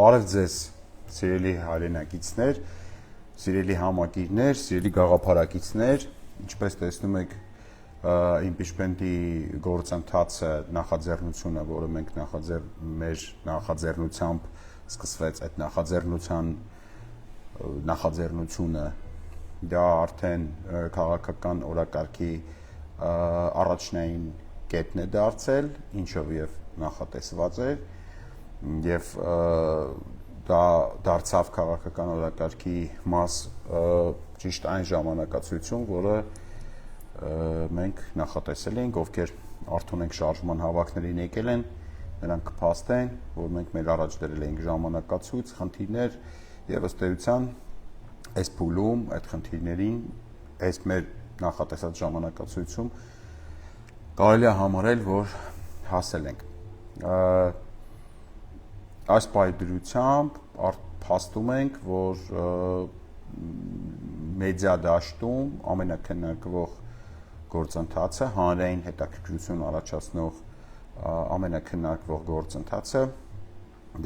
Բարև ձեզ, սիրելի հայրենակիցներ, սիրելի համակիրներ, սիրելի գաղափարակիցներ, ինչպես տեսնում եք, impeachment-ի գործընթացը նախաձեռնությունը, որը մենք մեր նախաձեռնությամբ սկսվեց, այդ նախաձեռնությունը դա արդեն քաղաքական օրակարգի առաջնային կետն է դարձել, ինչով եւ նախատեսված էր եւ դա դարձավ քաղաքական օրակարգի մաս ճիշտ այն ժամանակացույցում, որը մենք natuursel ենք, ովքեր արդեն ենք շարժման հավաքներին եկել են, նրանք կփաստեն, որ մենք մեր առաջ դրել ենք ժամանակացույց, խնդիրներ եւ ըստ էության այս փուլում այդ խնդիրներին այս մեր նախատեսած ժամանակացույցում կարելի է համարել, որ հասել ենք։ Այս պայդրությամբ փաստում ենք, որ մեդիա դաշտում ամենակննարկվող գործընթացը, հանրային հետաքրքրություն առաջացնող ամենակննարկվող գործընթացը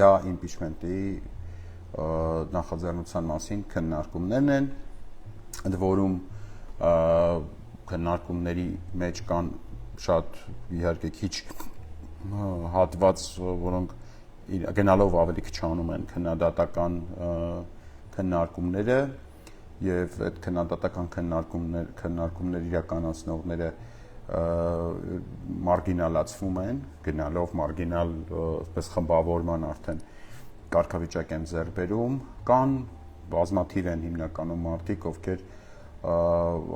դա impeachment-ի նախաձեռնության մասին քննարկումներն են, ընդ որում քննարկումների մեջ կան շատ իհարկե քիչ հատված, որոնք գնալով ավելի քչանում են քննադատական քննարկումները եւ այդ քննադատական քննարկումներ իրականացնողները մարգինալացվում են, գնալով մարգինալ այսպես խմբավորման արդեն կարգավիճակ են ձեռք բերում, կան բազմաթիվ են հիմնականում մարդիկ, ովքեր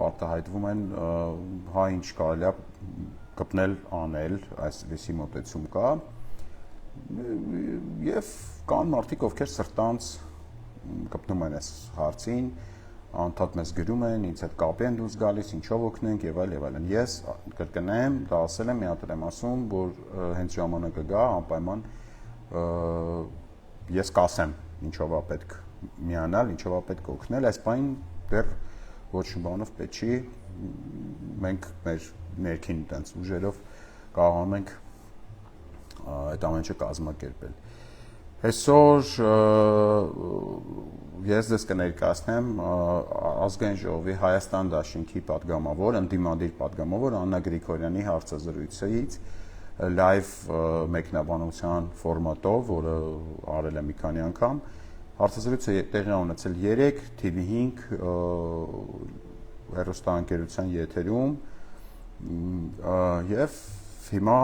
արտահայտվում են հա ինչ կարելի է կպնել անել, այսպիսի մոտեցում կա եւ կան մարդիկ, ովքեր սրտանց կպնում են այս հարցին, անդադ մեզ գրում են, ինձ հետ կապի են դուրս գալիս, ինչով օգնենք եւ այլն։ Ես կրկնեմ, դա ասել եմ, մի հատ եմ ասում, որ հենց ժամանակը գա անպայման ես կասեմ, ինչով է պետք միանալ, ինչով է պետք օգնել, այս բան դեռ ոչ մի բանով պետք չի, մենք մեր ներքին տենց ուժերով կարողանում ենք այդ ամեն ինչը կազմակերպել։ Այսօր ես դες կներկայացնեմ ազգային ժողովի Հայաստան դաշինքի պատգամավոր, ընդդիմադիր պատգամավոր Աննա Գրիգորյանի հարցազրույցից լայվ մեկնաբանության ֆորմատով, որը արել է մի քանի անգամ։ Հարցազրույցը տեղի ունեցել 3 TV5 հեռուստաընկերության եթերում եւ հիմա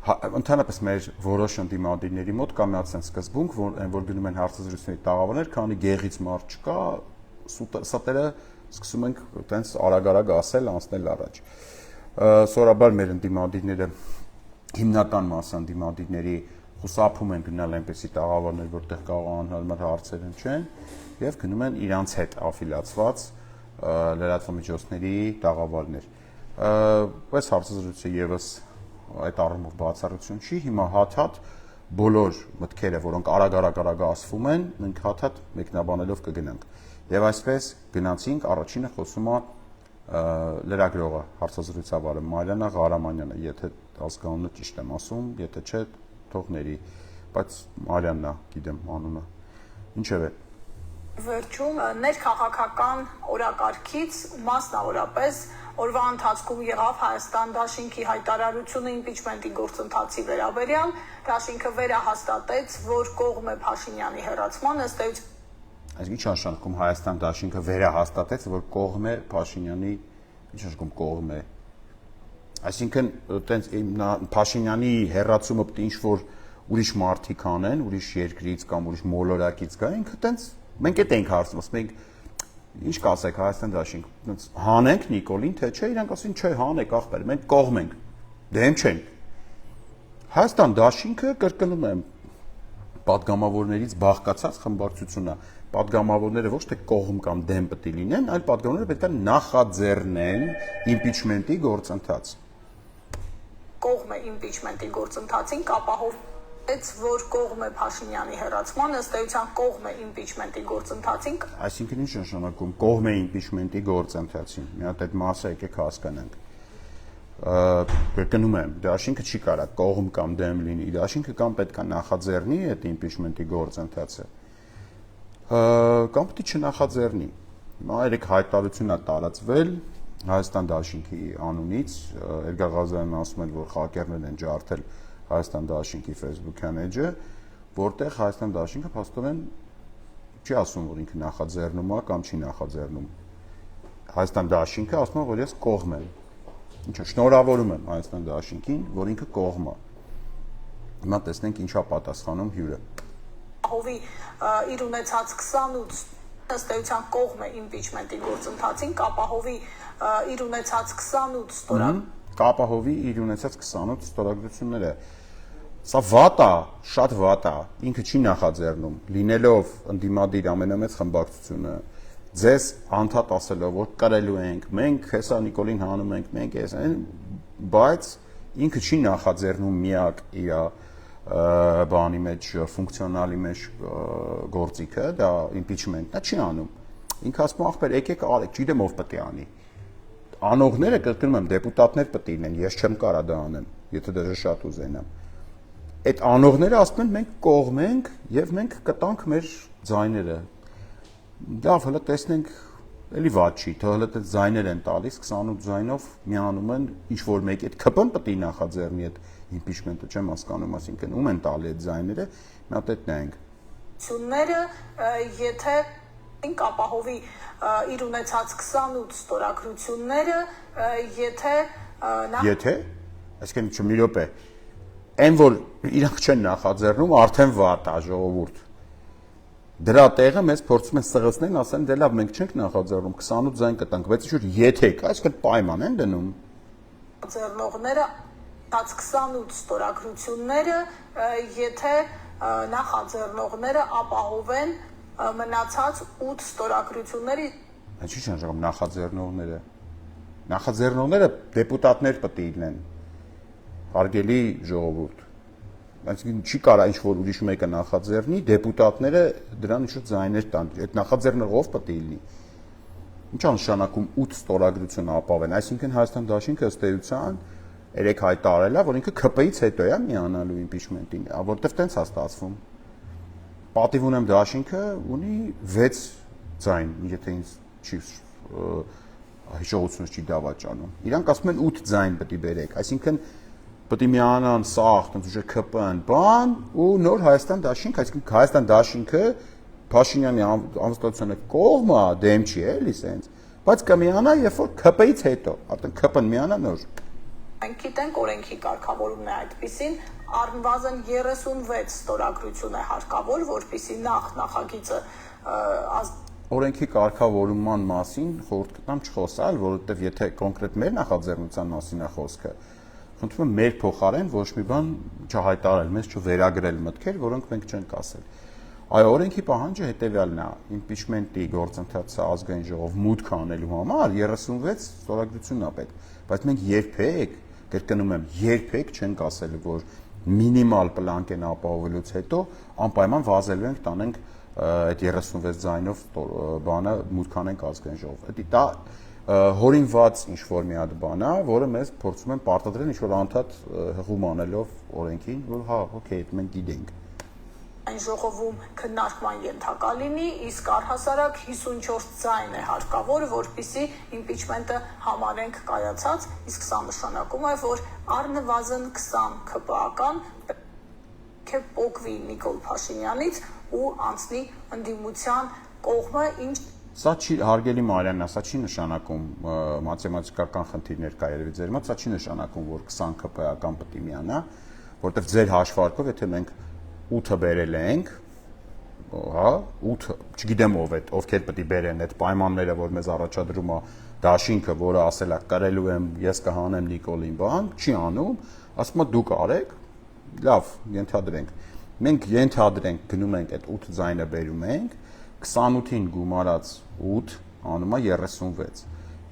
ընդհանրապես մեր որոշ ընդդիմադիրների մոտ կա մի հատ սկզբունք, որ գնում են հարցազրույցների տաղավարներ, քանի գեղից մարդ չկա, սատերը սկսում ենք տենց արագ ասել, անցնել առաջ։ Սովորաբար մեր ընդդիմադիրները հիմնական մասը ընդդիմադիրների խուսափում են գնալ այնպեսի տաղավարներ, որտեղ կարող անհարմար հարցեր չեն, եւ գնում են իրանց հետ աֆիլիացված լրատվամիջոցների տաղավարներ։ Այս հարցազրույցը եւս այդ առումով բացառություն չի, հիմա հատ-հատ բոլոր մտքերը, որոնք արագ ասվում են, մենք հատ-հատ մեկնաբանելով կգնանք։ Եվ այսպես գնացինք, առաջինը խոսում է լրագրողը, հարցազրույցավարը Մարիաննա Ղարամանյանը, եթե ազգանունը ճիշտ եմ ասում, եթե չէ, թող ների, բայց Մարիաննա գիտեմ անունը։ Ինչևէ Վերջում ներքաղաքական օրակարգից մասնավորապես օրվա ընթացքում եղավ Հայաստան դաշինքի հայտարարությունը impeachment-ի գործընթացի վերաբերյալ, դաշինքը վերահաստատեց, որ կողմ է Փաշինյանի հեռացման, ըստ էության Այս ինչ նշանակում Հայաստան դաշինքը վերահաստատեց, որ կողմ է Փաշինյանի, ինչ նշանակում կողմ է։ Այսինքն, տենց Փաշինյանի հեռացումը պետք է ինչ-որ ուրիշ մարդիկ անեն, ուրիշ երկրից կամ ուրիշ մոլորակից գա, ինքը տենց մենք էդ ենք հարցնում, մենք ինչ կասեք Հայաստան դաշինք, տենց հանենք Նիկոլին, թե չէ, իրանք ասին, չէ, հանեք ախպեր, մենք կողմ ենք, դեմ չենք։ Հայաստան դաշինքը կրկնում եմ պատգամավորներից բաղկացած խմբակցությունն է, պատգամավորները ոչ թե կողմ կամ դեմ պետք է լինեն, այլ պատգամավորները պետք է նախաձեռնեն impeachment-ի գործընթաց։ Կողմ է impeachment-ի գործընթացին կապահովեց, որ կողմ է Փաշինյանի հեռացման, ըստ էության կողմ է impeachment-ի գործընթացին։ Այսինքն ինչ նշանակում կողմ է impeachment-ի գործընթացին։ Մի հատ այդ մասը եկեք հասկանանք։ կրկնում եմ, դաշինքը չի կարա կողմ կամ դեմ լինի, դաշինքը կամ պետք է նախաձեռնի այդ impeachment-ի գործընթացը, կամ պետք է չնախաձեռնի։ Հիմա երեք հայտարարություն է տարածվել Հայաստան դաշինքի անունից, Էդգար Ղազարյանն ասում է, որ խակերներ են ջարդել Հայաստան դաշինքի Facebook-յան էջը, որտեղ Հայաստան դաշինքը փաստորեն չի ասում, որ ինքը նախաձեռնում է կամ չի նախաձեռնում։ Հայաստան դաշինքը ասում է, որ ես կողմ եմ։ Ինչա շնորհավորում եմ Հայաստան դաշինքին, որ ինքը կողմ է։ Հիմա տեսնենք ինչա պատասխանում հյուրը։ Հովի իր ունեցած 28 ըստ էության կողմ է impeachment-ի գործընթացին, կապահովի իր ունեցած 28 ստորագրություն։ Կապահովի իր ունեցած 28 ստորագրությունները։ Սա վատ է, շատ վատ է, ինքը չի նախաձեռնում, լինելով ընդդիմադիր ամենամեծ խմբակցությունը, ձեզ անդադ ասելով, որ կրելու ենք, մենք հեսա Նիկոլին հանում ենք, մենք ես, բայց ինքը չի նախաձեռնում միակ իր բանի մեջ, ֆունկցիոնալի մեջ գործիքը, դա impeachment-ն է, չի անում։ Ինքը ասում է, ախպեր, եկեք արեք, չգիտեմ ով պետք է անի։ Անողները, կրկնում եմ, դեպուտատներ պետք է լինեն, ես չեմ կարա դա անեմ, եթե դեռ շատ ուզենամ։ Այդ անողները ասում են, մենք կողմ ենք եւ մենք կտանք մեր ձայները։ Լավ, հələ տեսնենք, էլի վատ չի, թե հələ այդ ձայներ են տալիս, 28 ձայնով միանում են ինչ որ մեկի, այդ ԿՊ-ն պետք է նախաձեռնի այդ impeachment-ը, չեմ հասկանում, ասինքն ում են տալի այդ ձայները, մի հատ այդ նայենք։ Ցունները, եթե կապահովի իր ունեցած 28 ստորագրությունները, եթե այսինքն մի րոպե, այն որ իրանք չեն նախաձեռնում, արդեն վատ է ժողովուրդ։ Դրա տեղը մեզ փորձում են սղացնել, ասեն դե լավ մենք չենք նախաձեռնում 28 ձայն կտանք, բայց ինչ որ եթեք, այսինքն պայման են դնում։ Ձեռնողները 28 ստորագրությունները, եթե նախաձեռնողները ապահովեն մնացած 8 ստորագրությունների։ Ինչ չի շնորհում նախաձեռնողները։ Նախաձեռնողները դեպուտատներ պետք է լինեն։ Հարգելի ժողովուրդ։ Այսինքն չի կարա ինչ որ ուրիշ մեկը նախաձեռնի, դեպուտատները դրան ինչ-որ ձայներ տան։ Այդ նախաձեռնողով պետք է լինի։ Ինչ է նշանակում 8 ստորագրություն ապավեն, այսինքն Հայաստան դաշինքը ըստ էության երեք հայտարարել է, որ ինքը ԿՊ-ից հետո է միանալու impeachment-ին, որտեվ տենց է ստացվում։ Պատիվ ունեմ դաշինքը ունի 6 ձայն, եթե ինձ չի հիշողությունս չի դավաճանում։ Իրանք ասում են 8 ձայն պետք է բերեք, այսինքն պետք է միանան սաղ, տենց ուժը ԿՊ-ն, բան ու նոր Հայաստան դաշինք, այսինքն Հայաստան դաշինքը Փաշինյանի անվստահությանը կողմը դեմ չի էլի սենց, բայց կմիանա երբ որ ԿՊ-ից հետո, արդեն ԿՊ-ն միանա նոր։ Մենք գիտենք օրենքի կարգավորումն է այդպիսին, առնվազն 36 ստորագրություն է հարկավոր, որպեսզի նախագիծը օրենքի կարգավորման մասին խորհուրդ կտամ չխոսալ, որովհետև եթե կոնկրետ մեր նախաձեռնության մասին է խոսքը, խնդրում եմ մեր փոխարեն ոչ մի բան չհայտարարել, մեզ չվերագրել մտքեր, որոնք մենք չենք ասել։ Այո, օրենքի պահանջը հետևյալն է, impeachment-ի գործընթացը ազգային ժողով մուտք անելու համար 36 ստորագրությունն է պետք, բայց մենք երբեք, կրկնում եմ, երբեք չենք ասել, որ մինիմալ պլանկ են ապահովելուց հետո անպայման վազելու ենք տանենք այդ 36 ձայնով բանը մուտք անենք ազգային ժողով։ Դա հորինված ինչ-որ մի հատ բան է, որը մեզ փորձում են պարտադրել ինչ-որ անդադ հղում անելով օրենքին, որ հա, օքեյ, մենք գիտենք։ Այն ժողովում քննարկման ենթակա լինի, իսկ առհասարակ 54 ձայն է հարկավոր, որպեսզի impeachment-ը համարենք կայացած, իսկ սա նշանակում է, որ առնվազն 20 ԿՊԱ-ական փոխվի Նիկոլ Փաշինյանից ու անցնի ընդդիմության կողմը, ինչ Սա չի հարգելի Մարիաննա, սա չի նշանակում մաթեմատիկական խնդիրներ կա երևի ձեր մոտ, սա չի նշանակում, որ 20 ԿՊԱ-ական պետք է միանա, որտեղ ձեր հաշվարկով, եթե մենք 8-ը բերել ենք, հա, 8, չգիտեմ ովքեր պետք է բերեն այդ պայմանները, որ մեզ առաջադրում է դաշինքը, որը ասել է կրելու եմ, ես կհանեմ Նիկոլին, բան, չի անում, ասում է դուք արեք, լավ, ենթադրենք։ Մենք ենթադրենք գնում ենք այդ 8 ձայնը բերում ենք, 28-ին գումարած 8 անում է 36։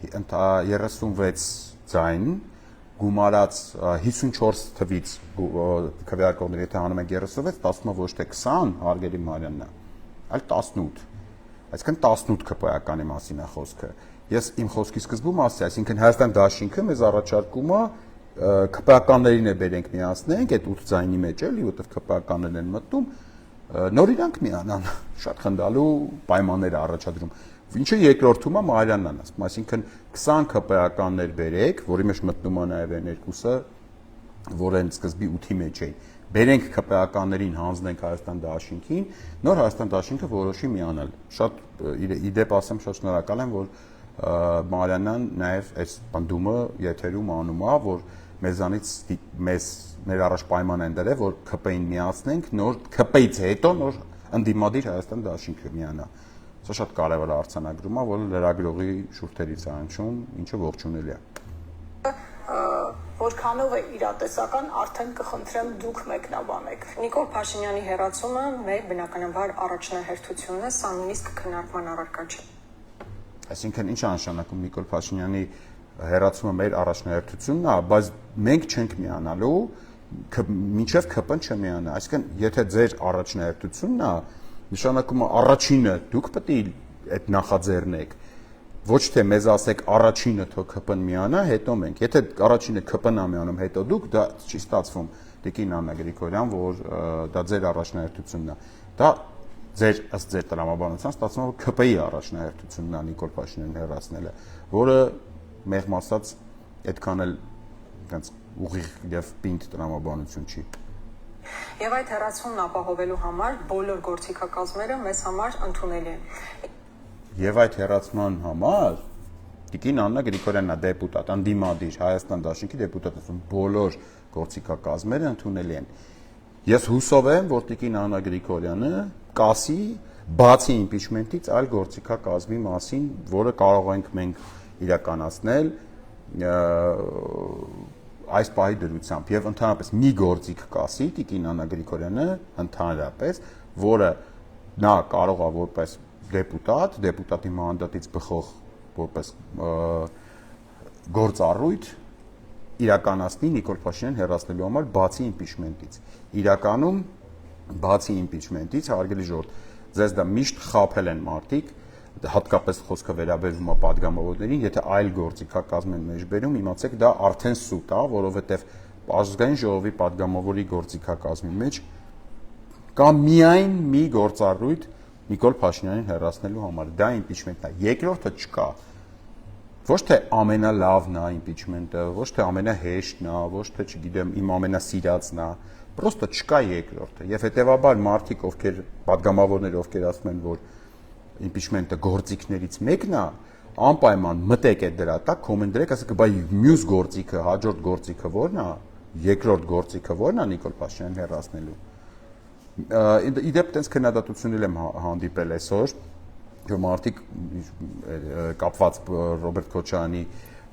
36 ձայն գումարած 54 թվից քվեարկողները եթե հանում ենք 36, ստացվում է ոչ թե 20, հարգելի Մարիաննա, այլ 18։ Այսինքն 18 ԿՊԱ-ականի մասին է խոսքը։ ես իմ խոսքի սկզբում ասացի, այսինքն Հայաստան դաշինքը մեզ առաջարկում է ԿՊԱ-ականներին է բերենք միացնենք այդ 8 ձայնի մեջ էլի, որտեղ ԿՊԱ-ականներն են մտնում, նոր իրանք միանան, շատ խնդալու պայմաններ առաջադրում։ Ինչը երկրորդում է Մարյանն ասում, այսինքն 20 ԿՊԱ-ականներ բերեք, որի մեջ մտնում է նաև այն երկուսը, որ այն սկզբի 8-ի մեջ էին։ Բերենք ԿՊԱ-ականներին հանձնենք Հայաստան դաշինքին, նոր Հայաստան դաշինքը որոշի միանալ։ Շատ իդեպ ասեմ, շատ շնորհակալ եմ, որ Մարյանն նաև այս բնդումը եթերում անում է, որ մեզանից մեր առաջ պայման են դրել, որ ԿՊ-ին միացնենք, նոր ԿՊ-ից հետո նոր ընդդիմադիր Հայաստան դաշինքը միանա։ Սա շատ կարևոր արձանագրում է, որ լրագրողի շուրթերից է հնչում, ինչը ողջունելի է։ Որքանով է իրատեսական, արդեն կխնդրեմ դուք մեկնաբանեք։ Նիկոլ Փաշինյանի հեռացումը մեր բնականաբար առաջնահերթությունն է, սա նույնիսկ քննարկման առարկա չէ։ Այսինքն ինչ է նշանակում Նիկոլ Փաշինյանի հեռացումը մեր առաջնահերթությունն է, բայց մենք չենք միանալու, մինչև ԿՊ-ն չմիանա։ Այսինքն եթե ձեր առաջնահերթությունն է, նշանակում է առաջինը դուք պետք է այդ նախաձեռնեք։ Ոչ թե մեզ ասեք առաջինը թող ԿՊ-ն միանա, հետո մենք։ Եթե առաջինը ԿՊ-ն է միանում, հետո դուք, դա չի ստացվում։ Տիկին Աննա Գրիգորյան, որ դա ձեր առաջնահերթությունն է։ Դա ըստ ձեր տրամաբանության ստացվում է, որ ԿՊ-ի առաջնահերթությունն է Նիկոլ Փաշինյանին հեռացնելը, որը մեղմ ասած այդքան էլ այնց ուղիղ եւ պինդ տրամաբանություն չի։ Եվ այդ հեռացումն ապահովելու համար բոլոր գործիքակազմերը մեզ համար ընդունելի են։ Եվ այդ հեռացման համար Տիկին Աննա Գրիգորյանն է դեպուտատ, ընդդիմադիր Հայաստան դաշինքի դեպուտատ, ասում բոլոր գործիքակազմերը ընդունելի են։ Ես հուսով եմ, որ Տիկին Աննա Գրիգորյանը կասի բացի իմպիչմենտից այլ գործիքակազմի մասին, որը կարող ենք մենք իրականացնել այս պահի դրությամբ եւ ընդհանրապես մի գործիք կասի Տիկին Աննա Գրիգորյանը ընդհանրապես, որը նա կարող է որպես դեպուտատի մանդատից բխող որպես գործառույթ իրականացնի Նիկոլ Փաշինյանին հեռացնելու համար բացի իմպիչմենտից։ Իրականում բացի իմպիչմենտից հարգելի ժողովուրդ, ձեզ դա միշտ խաբել են մարդիկ, հատկապես խոսքը վերաբերվում է падգամավորներին, եթե այլ գործիքակազմ են մեջբերում, իմացեք դա արդեն սուտ է, որովհետև Ազգային ժողովի падգամավորի գործիքակազմի մեջ կա միայն մի գործառույթ Նիկոլ Փաշինյանին հեռացնելու համար, դա իմպիչմենտն է։ Երկրորդը չկա։ Ոչ թե ամենալավն է իմպիչմենտը, ոչ թե ամենահեշտն է, ոչ թե, չգիտեմ, իմ ամենասիրածն է, պրոստը չկա երկրորդը։ Եվ հետեւաբար մարդիկ, ովքեր падգամավորներ, ովքեր ասում են, որ իմպիչմենտը գործիքներից մեկն է, անպայման մտեք այդ դրա տակ, կոմենտ դրեք, ասեք, բայ մյուս գործիքը, հաջորդ գործիքը ո՞րն է, երկրորդ գործիքը ո՞րն է Նիկոլ Փաշինյանին հեռացնելու։ Իդեպ տենց քննադատություններ եմ հանդիպել այսօր, որ մարդիկ կապված Ռոբերտ Քոչարյանի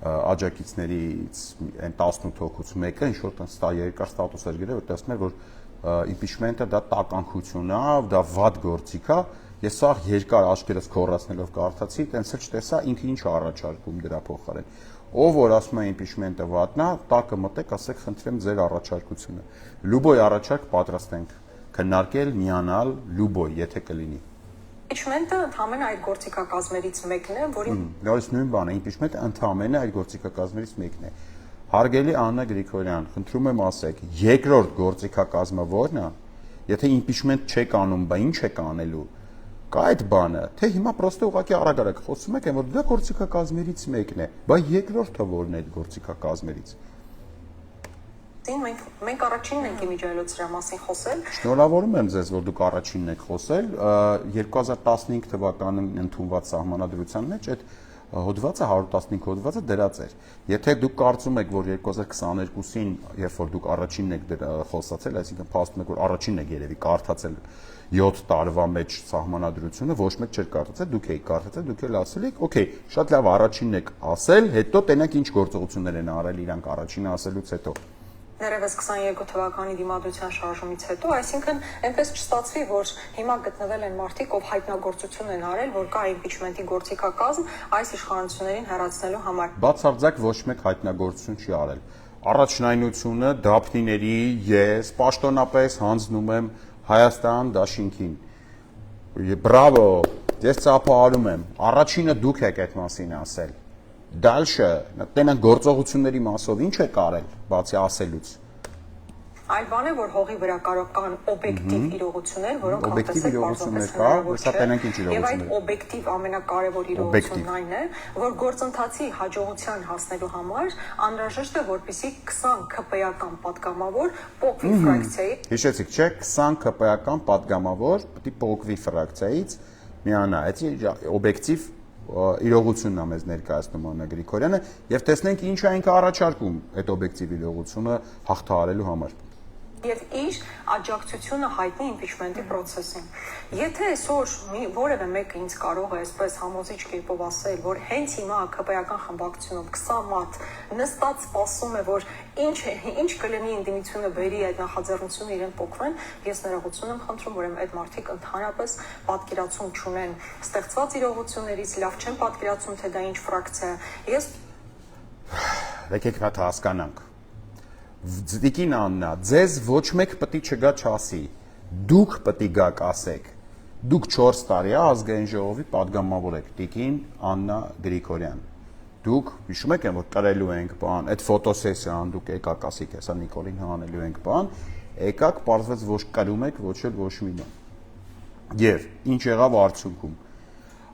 աջակիցներից այն 18 հոգուց մեկը ինչ որ տենց երկար ստատուս էր գրել, որտեղ ասում էր, որ իմպիչմենտը դա տականքություն է, դա վատ գործիք է։ Ես սա երկար աչքերս քորացնելով կարդացի, տենց էլ չտեսա ինքը ինչ առաջարկում դրա փոխարեն։ Ով որ ասում է իմպիչմենտը վատնա, տակը մտեք, ասեք, խնդրեմ ձեր առաջարկությունը։ Լուբոյ առաջարկ պատրաստ ենք քննարկել, միանալ, լուբոյ, եթե կլինի։ Իմպիչմենտը ընդհանրապես այդ գործիքակազմերից մեկն է, որի նորից նույն բանը, իմպիչմենտը ընդհանրապես այդ գործիքակազմերից մեկն է։ Հարգելի Աննա Գրիգորյան, խնդրում եմ ասեք, երկրորդ գործիքակազմը ո՞րն է։ Եթե իմպիչմենտ չեք անում, բա ինչ եք անելու։ Կա այդ բանը, թե հիմա պրոստը ուղղակի արագ խոսում եք, որ դա գործիքակազմերից մեկն է, բա երկրորդը ո՞րն է այդ գործիքակազմերից։ Մենք առաջինն ենք իմիջիայլոց դրա մասին խոսել։ Շնորհավորում եմ ձեզ, որ դուք առաջինն եք խոսել։ 2015 թվականին ընդունված սահմանադրության մեջ այդ հոդվածը 115 հոդվածը դրած էր։ Եթե դուք կարծում եք, որ 2022-ին, երբ որ դուք առաջինն եք խոսացել, այսինքն փաստում եք, որ առաջինն եք երևի կարդացել 7 տարվա մեջ սահմանադրությունը, ոչ մեկ չէր կարդացել, դուք եք կարդացել, դուք էլ ասել եք, օքեյ, շատ լավ, առաջինն եք ասել, հետո տենակ ինչ գործողություններ են արել իրանք առաջինը ասելուց հետո։ Ներևս 22 թվականի դիմադրության շարժումից հետո, այսինքն այնպես չստացվի, որ հիմա գտնվել են մարդիկ, ով հայտնագործություն են արել, որ կա իմպիչմենտի գործիքակազմ այս իշխանություններին հեռացնելու համար։ Բացարձակ ոչ մեկ հայտնագործություն չի արել։ Առաջնայնությունը դափնիների ես պաշտոնապես հանձնում եմ Հայաստան դաշինքին։ Բրավո, Ես ծափահարում եմ։ Առաջինը դուք եք այդ մասին ասել։ Դալշը, տենան գործողությունների մասով ինչ է կարել, բացի ասելուց։ Այլ բան է, որ հողի վրա կարող կան օբյեկտիվ իրողություններ, որոնք Օբյեկտիվ իրողություններ կա, հեսա տենանք ինչ Եվ այդ իրողություններ։ օբյեկտիվ ամենակարևոր իրողությունն այն է, որ գործընթացի հաջողության հասնելու համար անհրաժեշտ է, որպեսզի 20 ԿՊ-ական պատգամավոր փոքրի ֆրակցիայի Հիշեցիք, չէ, 20 ԿՊ-ական падգամավոր պետք է փոքրի ֆրակցիայից միանա, այդ օբյեկտիվ իրողությունն է մեզ ներկայացնում Աննա Գրիգորյանը եւ տեսնենք ինչ է ինքը առաջարկում այդ օբյեկտիվ իրողությունը հաղթահարելու համար։ Եվ իր աջակցությունը հայտնի իմպիչմենտի process-ին։ Եթե այսօր որևէ մեկը ինձ կարող է այսպես համոզիչ կերպով ասել, որ հենց հիմա ԿՊ-ական խմբակցությունով 20 մարդ նստած սպասում է, որ ինչ կլինի ընդդիմությունը բերի այդ նախաձեռնությունը իրեն փոխվեն, ես ներողություն եմ խնդրում, որ այդ մարդիկ ընդհանրապես պատկերացում չունեն ստեղծված իրողություններից, լավ չեն պատկերացում, թե դա ինչ ֆրակցիա է։ Ես Եկեք հատ հասկանանք։ Տիկին Աննա, ձեզ ոչ մեկ պետք է չգա չասի։ Դուք պետք է գաք ասեք։ Դուք 4 տարի ազգային ժողովի падգամավոր եք, Տիկին Աննա Գրիգորյան։ Դուք հիշում եք, որ կրելու ենք բան, այդ ֆոտոսեսիան դուք եկաք ասիք, հեսա Նիկոլին հանելու ենք բան, եկաք, պարզվեց ոչ կրում եք, ոչ էլ ոչ մի բան։ Եվ ինչ եղավ արդյունքում։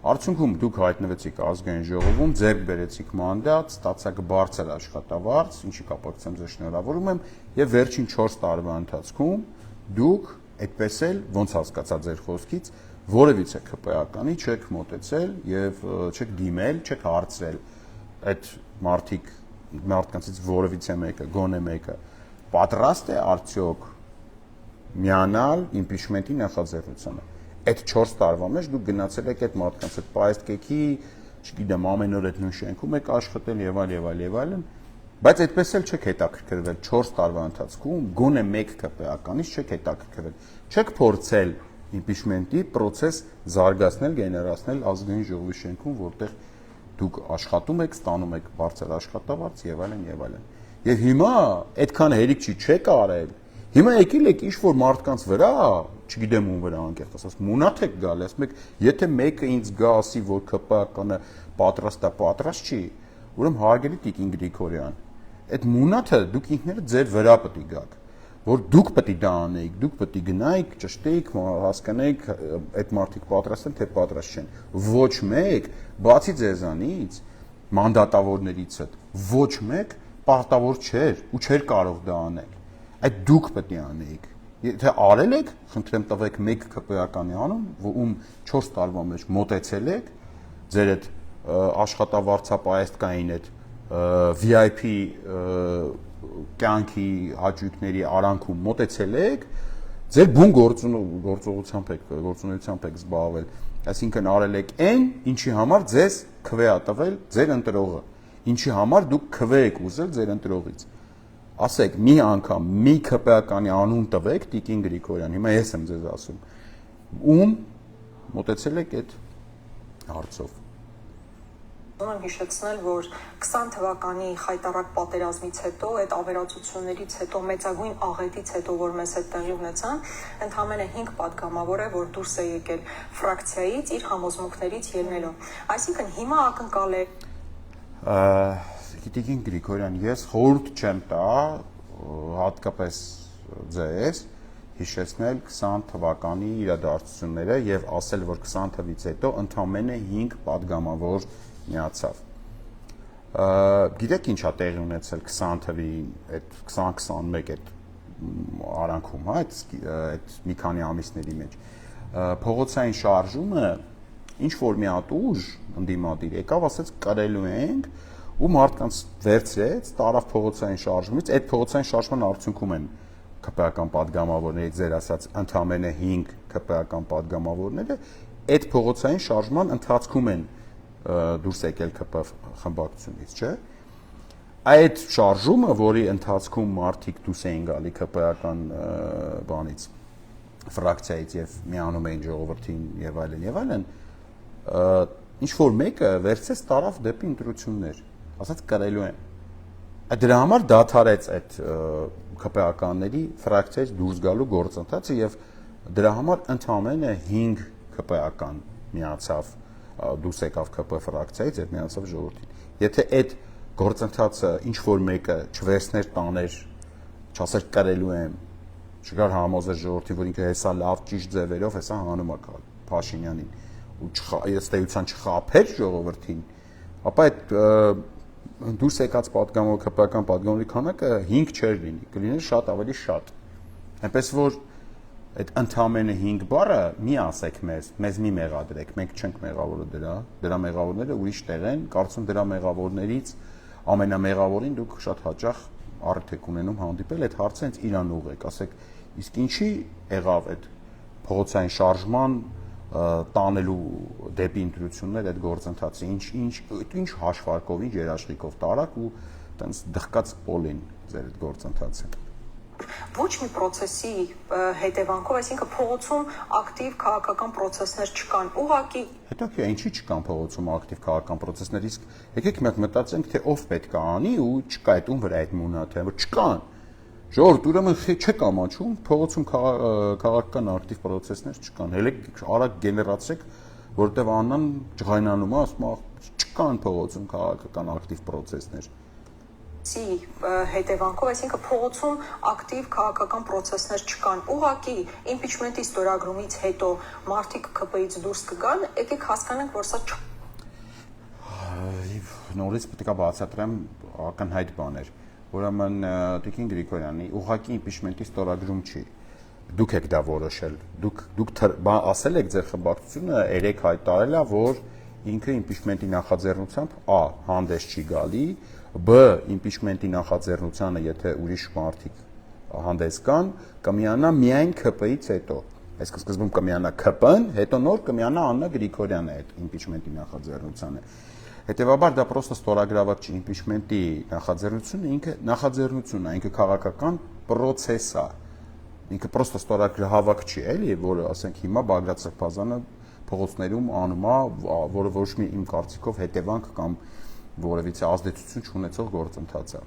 Արդյունքում դուք հայտնվեցիք ազգային ժողովում, ձեռք բերեցիք մանդատ, ստացաք բարձր աշխատավարձ, ինչի կապակցությամբ ձեզ շնորհավորում եմ, եւ վերջին 4 տարվա ընթացքում դուք այդպես էլ ոնց հասկացա ձեր խոսքից, որևիցե ԿՊ-ականի չեք մոտեցել եւ չեք դիմել, չեք հարցրել այդ մարդկանցից որևիցե մեկը, գոնե մեկը պատրաստ է արդյոք միանալ իմպիչմենտի նախաձեռնությանը։ Այդ 4 տարվա մեջ դուք գնացել եք այդ մարդկանց հետ պայուստ կեքի, չգիտեմ, ամեն օր այդ նույն շենքում եք աշխատել եւ այլն, բայց այդպես էլ չեք հետաքրքրվել 4 տարվա ընթացքում, գոնե մեկ ԿՊ-ականից չեք հետաքրքրվել, չեք փորձել իմպիչմենտի process զարգացնել, գեներացնել ազգային ժողովի շենքում, որտեղ դուք աշխատում եք, ստանում եք բարձր աշխատավարձ եւ այլն։ Եվ հիմա այդքան հերիք չեք արել։ Հիմա եկել եք ինչ-որ մարդկանց վրա, չգիտեմ ում վրա անկեղծ ասած, մունաթ եք գալ, ասում եք, եթե մեկը ինձ գա ասի, որ ԿՊ-ականը պատրաստ չի, ուրեմն հարգելի Տիկին Գրիգորյան, այդ մունաթը դուք ինքներդ ձեր վրա պետք է գաք, որ դուք պետք է դա անեիք, դուք պետք է գնայիք, ճշտեիք, հասկանայիք այդ մարդիկ պատրաստ են, թե պատրաստ չեն։ Ոչ մեկ, բացի ձեզանից, մանդատավորներից հետ, ոչ մեկ պարտավոր չէր ու չէր կարող դա անել։ Այդ դուք պետք է անեիք։ Եթե արել եք, խնդրեմ տվեք մեկ ԿՊ-ականի անուն, ում 4 տարվա մեջ մոտեցել եք, ձեր այդ աշխատավարձապայեստկային այդ VIP կյանքի հաճույքների արանքում մոտեցել եք, ձեր բուն գործունեությամբ եք զբաղվել, այսինքն արել եք այն, ինչի համար ձեզ քվե ա տվել ձեր ընտրողը, ինչի համար դուք քվե եք ուզել ձեր ընտրողից։ Ասեք, մի անգամ մի ԿՊ-ականի անուն տվեք Տիկին Գրիգորյան, հիմա ես եմ ձեզ ասում, ում մոտեցել եք այդ հարցով։ Ուզում եմ հիշեցնել, որ 20 թվականի խայտառակ պատերազմից հետո, այդ ավերածություններից հետո, մեծագույն աղետից հետո, որ մեզ հետ տեղի ունեցան, ընդամենը 5 падգամավոր է, որ դուրս է եկել ֆրակցիայից իր համոզմունքներից ելնելով։ Այսինքն հիմա ակնկալ է Տիկին Գրիգորյան, ես խորհուրդ չեմ տա հատկապես ձեզ հիշեցնել 20 թվականի իրադարձությունները եւ ասել, որ 20 թվից հետո ընդամենը 5 падգամավոր միացավ։ Գիտեք ինչա տեղի ունեցել 20 թվի այդ 2021 այդ արանքում, հա, այդ մի քանի ամիսների մեջ։ Փողոցային շարժումը ինչ որ մի հատ ուժ ընդդիմադիր եկավ, ասեց կրելու ենք ու մարդկանց վերցրեց, տարավ փողոցային շարժումից, այդ փողոցային շարժման արդյունքում են ԿՊ-ական падգամավորներից ձեր ասած ընդամենը 5 ԿՊ-ական падգամավորները այդ փողոցային շարժման ընթացքում են դուրս եկել ԿՊ խմբակցությունից, չէ՞։ Այդ շարժումը, որի ընթացքում մարդիկ դուրս էին գալի ԿՊ-ական բանից, ֆրակցիայից եւ միանում էին ժողովրդին եւ այլն, ինչ որ մեկը վերցեց տարավ դեպի ընտրություններ, ասած կրելու են։ Դրա համար դադարեց այդ ԿՊ-ականների ֆրակցիայից դուրս գալու գործընթացը եւ դրա համար ընդամենը 5 ԿՊ-ական միացավ դուրս եկավ ԿՊ ֆրակցիայից եւ միացավ ժողովրդին։ Եթե այդ գործընթացը ինչ որ մեկը չվերցներ տաներ, չասեր կրելու եմ, չգար համոզեր ժողովրդին, որ ինքը հեսա լավ ճիշտ ձևերով հեսա հանում է Փաշինյանին ու ըստ էության չխափեր ժողովրդին, ապա այդ դուրս եկած պատգամավոր ԿՊ-ական պատգամավորի քանակը 5 չէր լինի, կլիներ շատ ավելի շատ։ Այնպես որ այդ ընդամենը 5 բառը մի ասեք մեզ մի մեղադրեք, մենք չենք մեղավորը դրա մեղավորները ուրիշ տեղ են, կարծում դրա մեղավորներից ամենամեղավորին դուք շատ հաճախ առիթ եք ունենում հանդիպել, այդ հարցը հենց իրան ուղղեք, ասեք, իսկ ինչի եղավ այդ փողոցային շարժման տանելու դեպի ընտրություններ այդ գործընթացը, ինչ հաշվարկով, ինչ երաշխիքով տարակ ու տենց դղկած պոլին ձեր այդ գործընթացը։ Ոչ մի process-ի հետևանքով, այսինքն փողոցում ակտիվ քաղաքական process-ներ չկան, ուղղակի Հետո ինչի չկան փողոցում ակտիվ քաղաքական process-ներ, իսկ եկեք մի հատ մտածենք, թե ով պետք է անի ու չկա այդ ում վրա այդ մունաթը, որ չկան։ Ժողովուրդ, ուրեմն չեք ամաչում, փողոցում քաղաքական ակտիվ process-ներ չկան։ Հələ արագ գեներացեք, որտեվ Աննան ջղայնանում է, ասում է, չկան փողոցում քաղաքական ակտիվ process-ներ։ Հետևանքով, այսինքն փողոցում ակտիվ քաղաքական process-ներ չկան, ուղղակի impeachment-ի ստորագրումից հետո մարդիկ ԿՊ-ից դուրս կգան, եկեք հասկանանք, որ սա նորից պետք է բացատրեմ ակնհայտ բաներ։ Ուրեմն Տիկին Գրիգորյանի ուղղակի impeachment-ի ստորագրում չի։ Դուք եք դա որոշել։ Դուք ասել եք ձեր խմբակցությունը 3 հայտարարել է, որ ինքը impeachment-ի նախաձեռնությամբ A. հանդես չի գալի, B. impeachment-ի նախաձեռնությանը, եթե ուրիշ մարդիկ հանդես կան, կմիանա միայն ԿՊ-ից հետո։ Այսինքն սկզբում կմիանա ԿՊ-ն, հետո նոր կմիանա Աննա Գրիգորյանը այդ impeachment-ի նախաձեռնությանը։ Հետևաբար դա պրոստը ստորագրաված չի impeachment-ի նախաձեռնությունը, ինքը նախաձեռնությունն է, ինքը քաղաքական process է։ Ինքը պրոստը ստորագրահավաք չի, էլի, որը ասենք հիմա Բագրատ Սրբազանը փողոցներում անում է, որը ոչ մի իմ կարծիքով հետևանք կամ որևիցե ազդեցություն չունեցող գործընթաց է։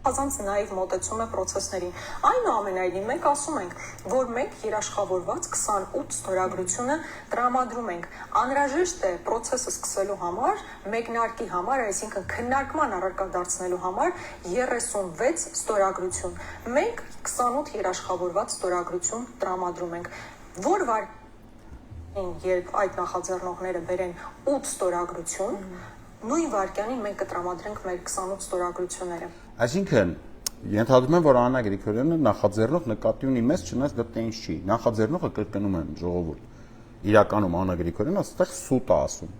Ազանց նաև մոտեցում է process-ներին։ Այնուամենայնիվ մենք ասում ենք, որ մենք երաշխավորված 28 ստորագրությունը տրամադրում ենք։ Անհրաժեշտ է process-ը սկսելու համար, մեկնարկի համար, այսինքն քննարկման առարկա դարձնելու համար 36 ստորագրություն։ Մենք 28 երաշխավորված ստորագրություն տրամադրում ենք։ Որ երբ այդ նախաձեռնողները բերեն 8 ստորագրություն, նույն վարքյանին մենք կտրամադրենք մեր 28 ստորագրությունները։ Այսինքն, ենթադրում եմ, որ Աննա Գրիգորյանը նախաձեռնող նկատի ունի մեզ, չնայած դա տենց չի։ Նախաձեռնողը կրկնում եմ ժողովուրդ։ Իրականում Աննա Գրիգորյանը այստեղ սուտ է ասում։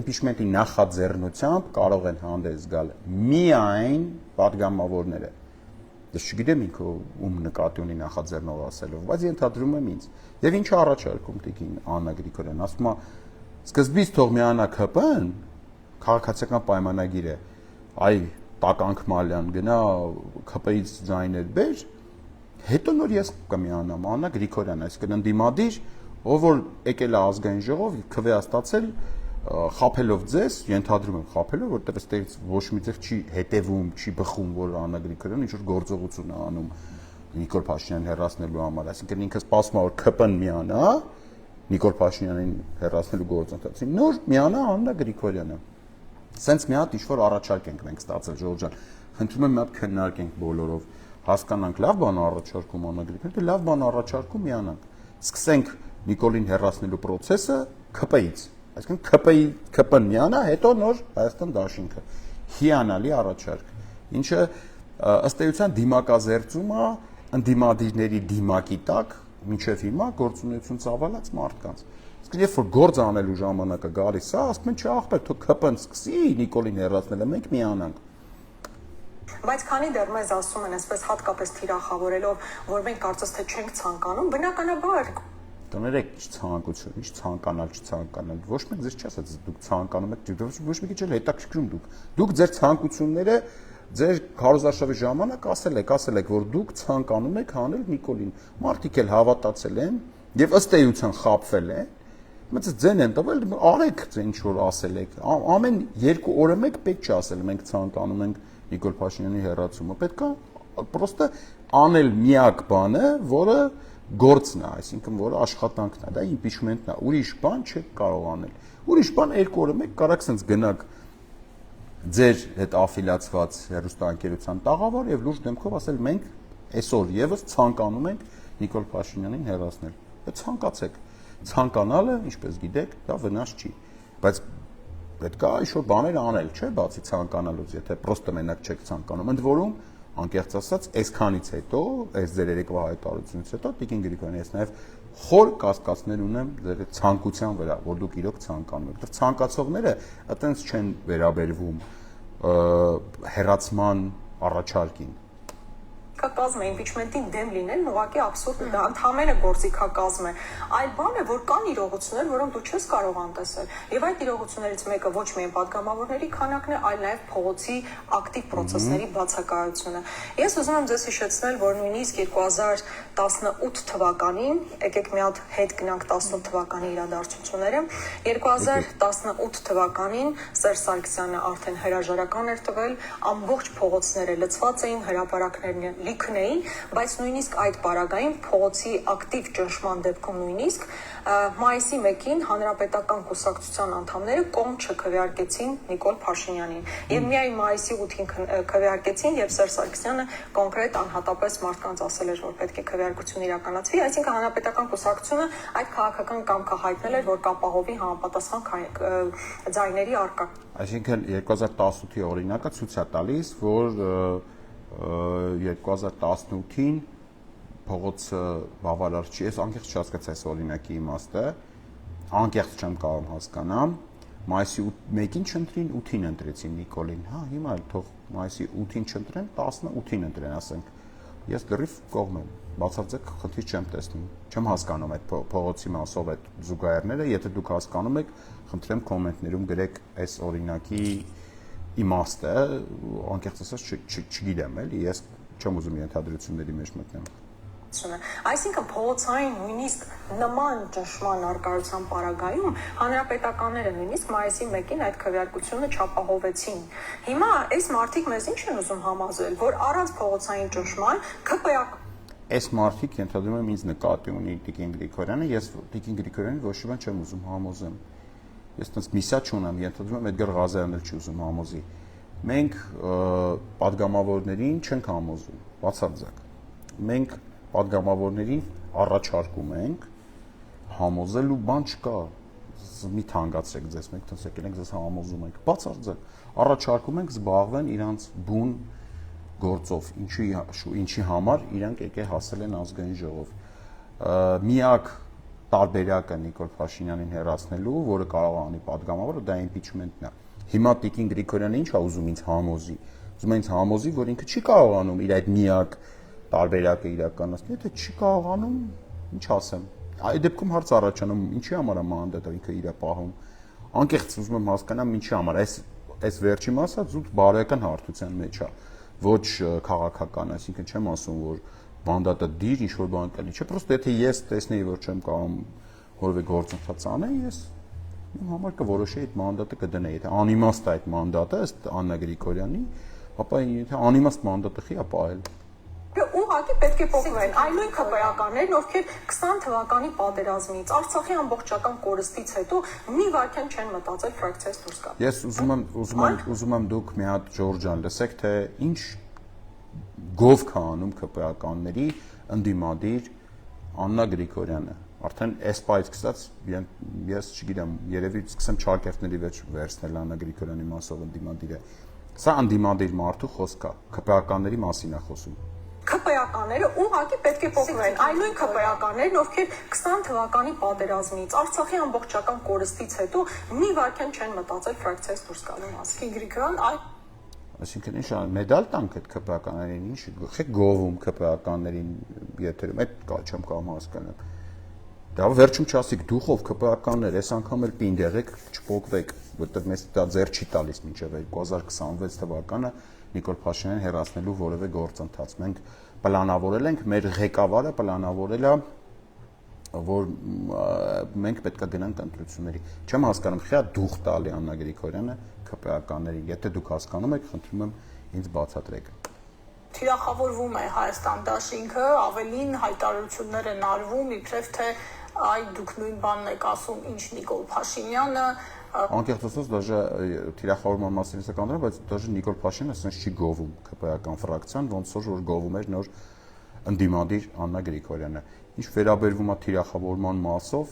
Impeachment-ի նախաձեռնությամբ կարող են հանդես գալ միայն падգամավորները։ Ես չգիտեմ ինքը ում նկատի ունի նախաձեռնող ասելով, բայց ենթադրում եմ ինձ։ Եվ ինչ առաջարկում Տիկին Աննա Գրիգորյանը, ասում է սկզբից թող միանա ԿՊ-ն, քաղաքացիական պայմանագիր է, այ Տականք Մալյան գնա ԿՊ-ից ձայներ բեր, հետո նոր ես կմիանամ, Աննա Գրիգորյան, այսինքն ընդդիմադիր, ով որ եկել է ազգային ժողով, քվեաստացել խափելով ձեզ, ենթադրում եմ խափելով, որտեղ այստեղից ոչ մի ձև չի հետևում, չի բխում, որ Աննա Գրիգորյանը ինչ որ գործողություն է անում Նիկոլ Փաշինյանին հեռացնելու համար, այսինքն ինքը սպասում է, որ ԿՊ-ն միանա, Նիկոլ Փաշինյանին հեռացնելու գործընթացին, նոր միանա Աննա Գրիգորյանը։ Սենց մի հատ ինչ-որ առաջարկ ենք մենք ստացել, Ժողովուրդ ջան, խնդրում եմ մի հատ քննարկենք բոլորով, հասկանանք լավ բան առաջարկում Աննա Գրիգորյանը, լավ բան առաջարկում միանանք։ Սկսենք Նիկոլին հեռացնելու process-ը ԿՊ-ից, այսինքն ԿՊ-ն միանա, հետո նոր Հայաստան դաշինքը։ Հիանալի առաջարկ, ինչը ըստ էության դիմակազերծում է ընդդիմադիրների դիմակի տակ մինչև հիմա գործունեություն ծավալած մարդկանց։ Իսկ երբ որ գործ անելու ժամանակը գալիս է, ասում են, չէ, ախպեր, թող ԿՊ-ն սկսի Նիկոլին հեռացնելը, մենք միանանք։ Բայց քանի դեռ մեզ ասում են այսպես հատկապես թիրախավորելով, որ մենք կարծես թե չենք ցանկանում, բնականաբար Տներեք ցանկություն, ինչ ցանկանալ, չցանկանալ։ Ոչ մեկ ձեզ չի ասած դուք ցանկանում եք, ոչ մի քիչ էլ հետաքրքրում դուք։ Դուք ձեր ցանկությունները ձեր քարոզարշավի ժամանակ ասել եք, որ դուք ցանկանում եք հանել Նիկոլին։ Մարդիկ էլ հավատացել են եւ ըստ էության խաբվել են։ Մեծ ձեն են տվել, արեք ինչ որ ասել եք։ Ամեն 2 օրը մեկ պետք չի ասել մենք ցանկանում ենք Նիկոլ Փաշինյանի հեռացումը։ Պետք է պրոստը անել միակ բանը, որը գործն է, այսինքն որը աշխատանքն է, դա impeachment-ն է, ուրիշ բան չեք կարող անել։ Ուրիշ բան 2 օրը մեկ կարաք sense գնաք ձեր հետ աֆիլիացված հեռուստաընկերության տաղավար եւ լուրջ դեմքով ասել մենք այսօր եւս ցանկանում ենք Նիկոլ Փաշինյանին հեռացնել։ Դա ցանկացեք։ Ցանկանալը, ինչպես գիտեք, դա վնաս չի, բայց պետք է ինչ-որ բաներ անել, չէ՞, բացի ցանկանալուց, եթե պրոստը մենակ չեք ցանկանում։ Ընդ որում, անկեղծ ասած, այսքանից հետո, այս ձեր երեկվա հայտարարությունից հետո Տիկին Գրիգորյանի ես նաև խոր կասկածներ ունեմ ձեր ցանկության վրա, որ դուք իրոք ցանկանում եք։ Ցանկացողները այտենց չեն վերաբերվում հերացման առաջարկին։ Կազմը impeachment-ին դեմ լինելն ուղղակի աբսուրդ է, դա ընդհանրապես գործիքակազմ է։ Այլ բան է, որ կան իրողություններ, որոնք դու չես կարող անտեսել։ Եվ այդ իրողություններից մեկը ոչ միայն падգամավորների քանակն է, այլ նաև փողոցի ակտիվ process-ների բացակայությունը։ Ես ուզում եմ ձեզ հիշեցնել, որ նույնիսկ 2018 թվականին, եկեք մի հատ հետ գնանք 18 թվականի իրադարձությունները, 2018 թվականին Սերժ Սարգսյանը արդեն հրաժարական էր տվել, ամբողջ փողոցները լցված էին, հրապարակներն լիքն էին, բայց նույնիսկ այդ պարագային փողոցի ակտիվ ճնշման դեպքում նույնիսկ մայիսի 1-ին հանրապետական կուսակցության անդամները կողմ չքվեարկեցին Նիկոլ Փաշինյանին։ Եվ միայն մայիսի 8-ին քվեարկեցին, եւ Սերժ Սարգսյանը կոնկրետ անհատապես մարդկանց ասել էր, որ պետք է քվեարկություն իրականացվի, այսինքն հանրապետական կուսակցությունը այդ քաղաքական կամքը հայտնել էր, որ կապահովի համապատասխան ձայների առկա։ Այսինքն 2018-ի օրինակը ցույց է տալիս, որ 2018-ին փողոցը բավարար չի, ես անկեղծ չհասկացա այս օրինակի իմաստը, անկեղծ չեմ կարող հասկանամ, մայիսի 1-ին չընտրին, 8-ին ընտրեցին Նիկոլին, հա, հիմա էլ թող մայիսի 8-ին չընտրեն, 18-ին ընտրեն, ասենք, ես լրիվ կողմ եմ, բացարձակ խնդիր չեմ տեսնում, չեմ հասկանում այդ փողոցի մասով այդ զուգահեռները, եթե դուք հասկանում եք, խնդրեմ կոմենտներում գրեք այս օրինակի իմաստը, անկեղծ ասած չգիտեմ էլի, ես չեմ ուզում ենթադրությունների մեջ մտնեմ։ Այսինքն փողոցային նույնիսկ նման ճնշման առկայության պարագայում հանրապետականները նույնիսկ մայիսի 1-ին այդ քվեարկությունը չապահովեցին։ Հիմա այս մարդիկ մեզ ինչ են ուզում համոզել, որ առանց փողոցային ճնշման ԿՊԱ Այս մարդիկ ենթադրում եմ ինձ նկատի ունի Տիկին Գրիգորյանը, ես Տիկին Գրիգորյանին ոչ մի բան չեմ ուզում համոզեմ։ Ես տենց միսա չունեմ, ենթադրում եմ Էդգար Ղազարյանն էլ չի ուզում համոզի։ Մենք падգամավորներին չենք համոզում, բացարձակ։ Մենք падգամավորներին առաջարկում ենք համոզելու բան չկա։ Մի թանկացրեք ձեզ, մենք տենց եկել ենք ձեզ համոզում ենք, բացարձակ։ Առաջարկում ենք զբաղվեն իրանց բուն գործով, ինչի համար իրանք եկե հասել են ազգային ժողով։ Միակ տարբերակը Նիկոլ Փաշինյանին հեռացնելու, որը կարող է անի падգամավորը, դա impeachment-ն է։ Հիմա Տիկին Գրիգորյանը ինչ է ուզում ինձ համոզի։ Ուզում է ինձ համոզի, որ ինքը չի կարողանում իր այդ միակ տարբերակը իրականացնել, եթե չի կարողանում, ինչ ասեմ։ Այդ դեպքում հարց առաջանում, ինչի համար է մանդատը ինքը իր պահում։ Անկեղծ ուզում եմ հասկանամ ինչի համար։ Այս վերջի մասը զուտ բարոյական հարթության մեջ է, ոչ քաղաքական, այսինքն չեմ ասում, որ մանդատը դիր ինչ-որ բան կլինի։ Չէ, պրոստը եթե ես տեսնեի, որ չեմ կարող որևէ գործընթաց անել, ես իմ համար կորոշեի այդ մանդատը կդնեի։ Եթե անիմաստ է այդ մանդատը, ըստ Աննա Գրիգորյանի, ապա եթե անիմաստ մանդատը խի ապահել։ Ուղղակի պետք է փոխվեն այն նույն ԿՊԱ-ականներն, ովքեր 20 թվականի պատերազմից, Արցախի ամբողջական կորստից հետո մի վայրկյան չեն մտածել ֆրակցիայից դուրս գալ։ Ես ուզում եմ դուք մի հատ Ջորջան լսեք, թե ինչ գով կա անում ԿՊԱ-ականների ընդդիմադիր Աննա Գրիգորյանը։ Արդեն էսպայից սկսած ես չգիտեմ, երևի սկսեմ չակերտների վեր վերցնել Աննա Գրիգորյանի մասով ընդդիմադիրը։ Սա ընդդիմադիր մարդու խոսք է, ԿՊԱ-ականների մասին է խոսում։ ԿՊԱ-ականները ուղղակի պետք է փոխվեն այն նույն ԿՊԱ-ականներն, ովքեր 20 թվականի պատերազմից, Արցախի ամբողջական կորստից հետո մի վայրկյան չեն մտածել ֆրակցիայից դուրս գալու մասին։ Գրիգորյան Այսինքն ինչ մեդալ տանք այդ ԿՊԱ-ականներին, ինչ խեք գովում ԿՊԱ-ականներին եթերում, այդ չեմ կարող հասկանալ։ Դա վերջում չասիք դուխով ԿՊԱ-ականներ, այս անգամ էլ պինդ եղեք, չփոկվեք, որտեղ մեզ դա ձեռ չի տալիս մինչև 2026 թվականը Նիկոլ Փաշինյանին հեռացնելու որևէ գործընթաց։ Մենք պլանավորել ենք, մեր ղեկավարը պլանավորել է, որ մենք պետք է գնանք ընտրությունների։ Չեմ հասկանում, խիա դուխ տալի Աննա Գրիգորյանը ԿՊԱ-ականներին։ Եթե դուք հասկանում եք, խնդրում եմ ինձ բացատրեք։ Թիրախավորվում է Հայաստան դաշինքը, ավելին հայտարարություններ են արվում, իբրև թե այ դուք նույն բանն եք ասում, ինչ Նիկոլ Փաշինյանը Անկեղծ ասած, դաժե թիրախավորման մասին է կանոնը, բայց դաժե Նիկոլ Փաշինյանը ասես չի գովում ԿՊ-ական ֆրակցիան, ոնց որ գովում էր նոր ընդդիմադիր Աննա Գրիգորյանը։ Ինչ վերաբերվում է թիրախավորման մասով,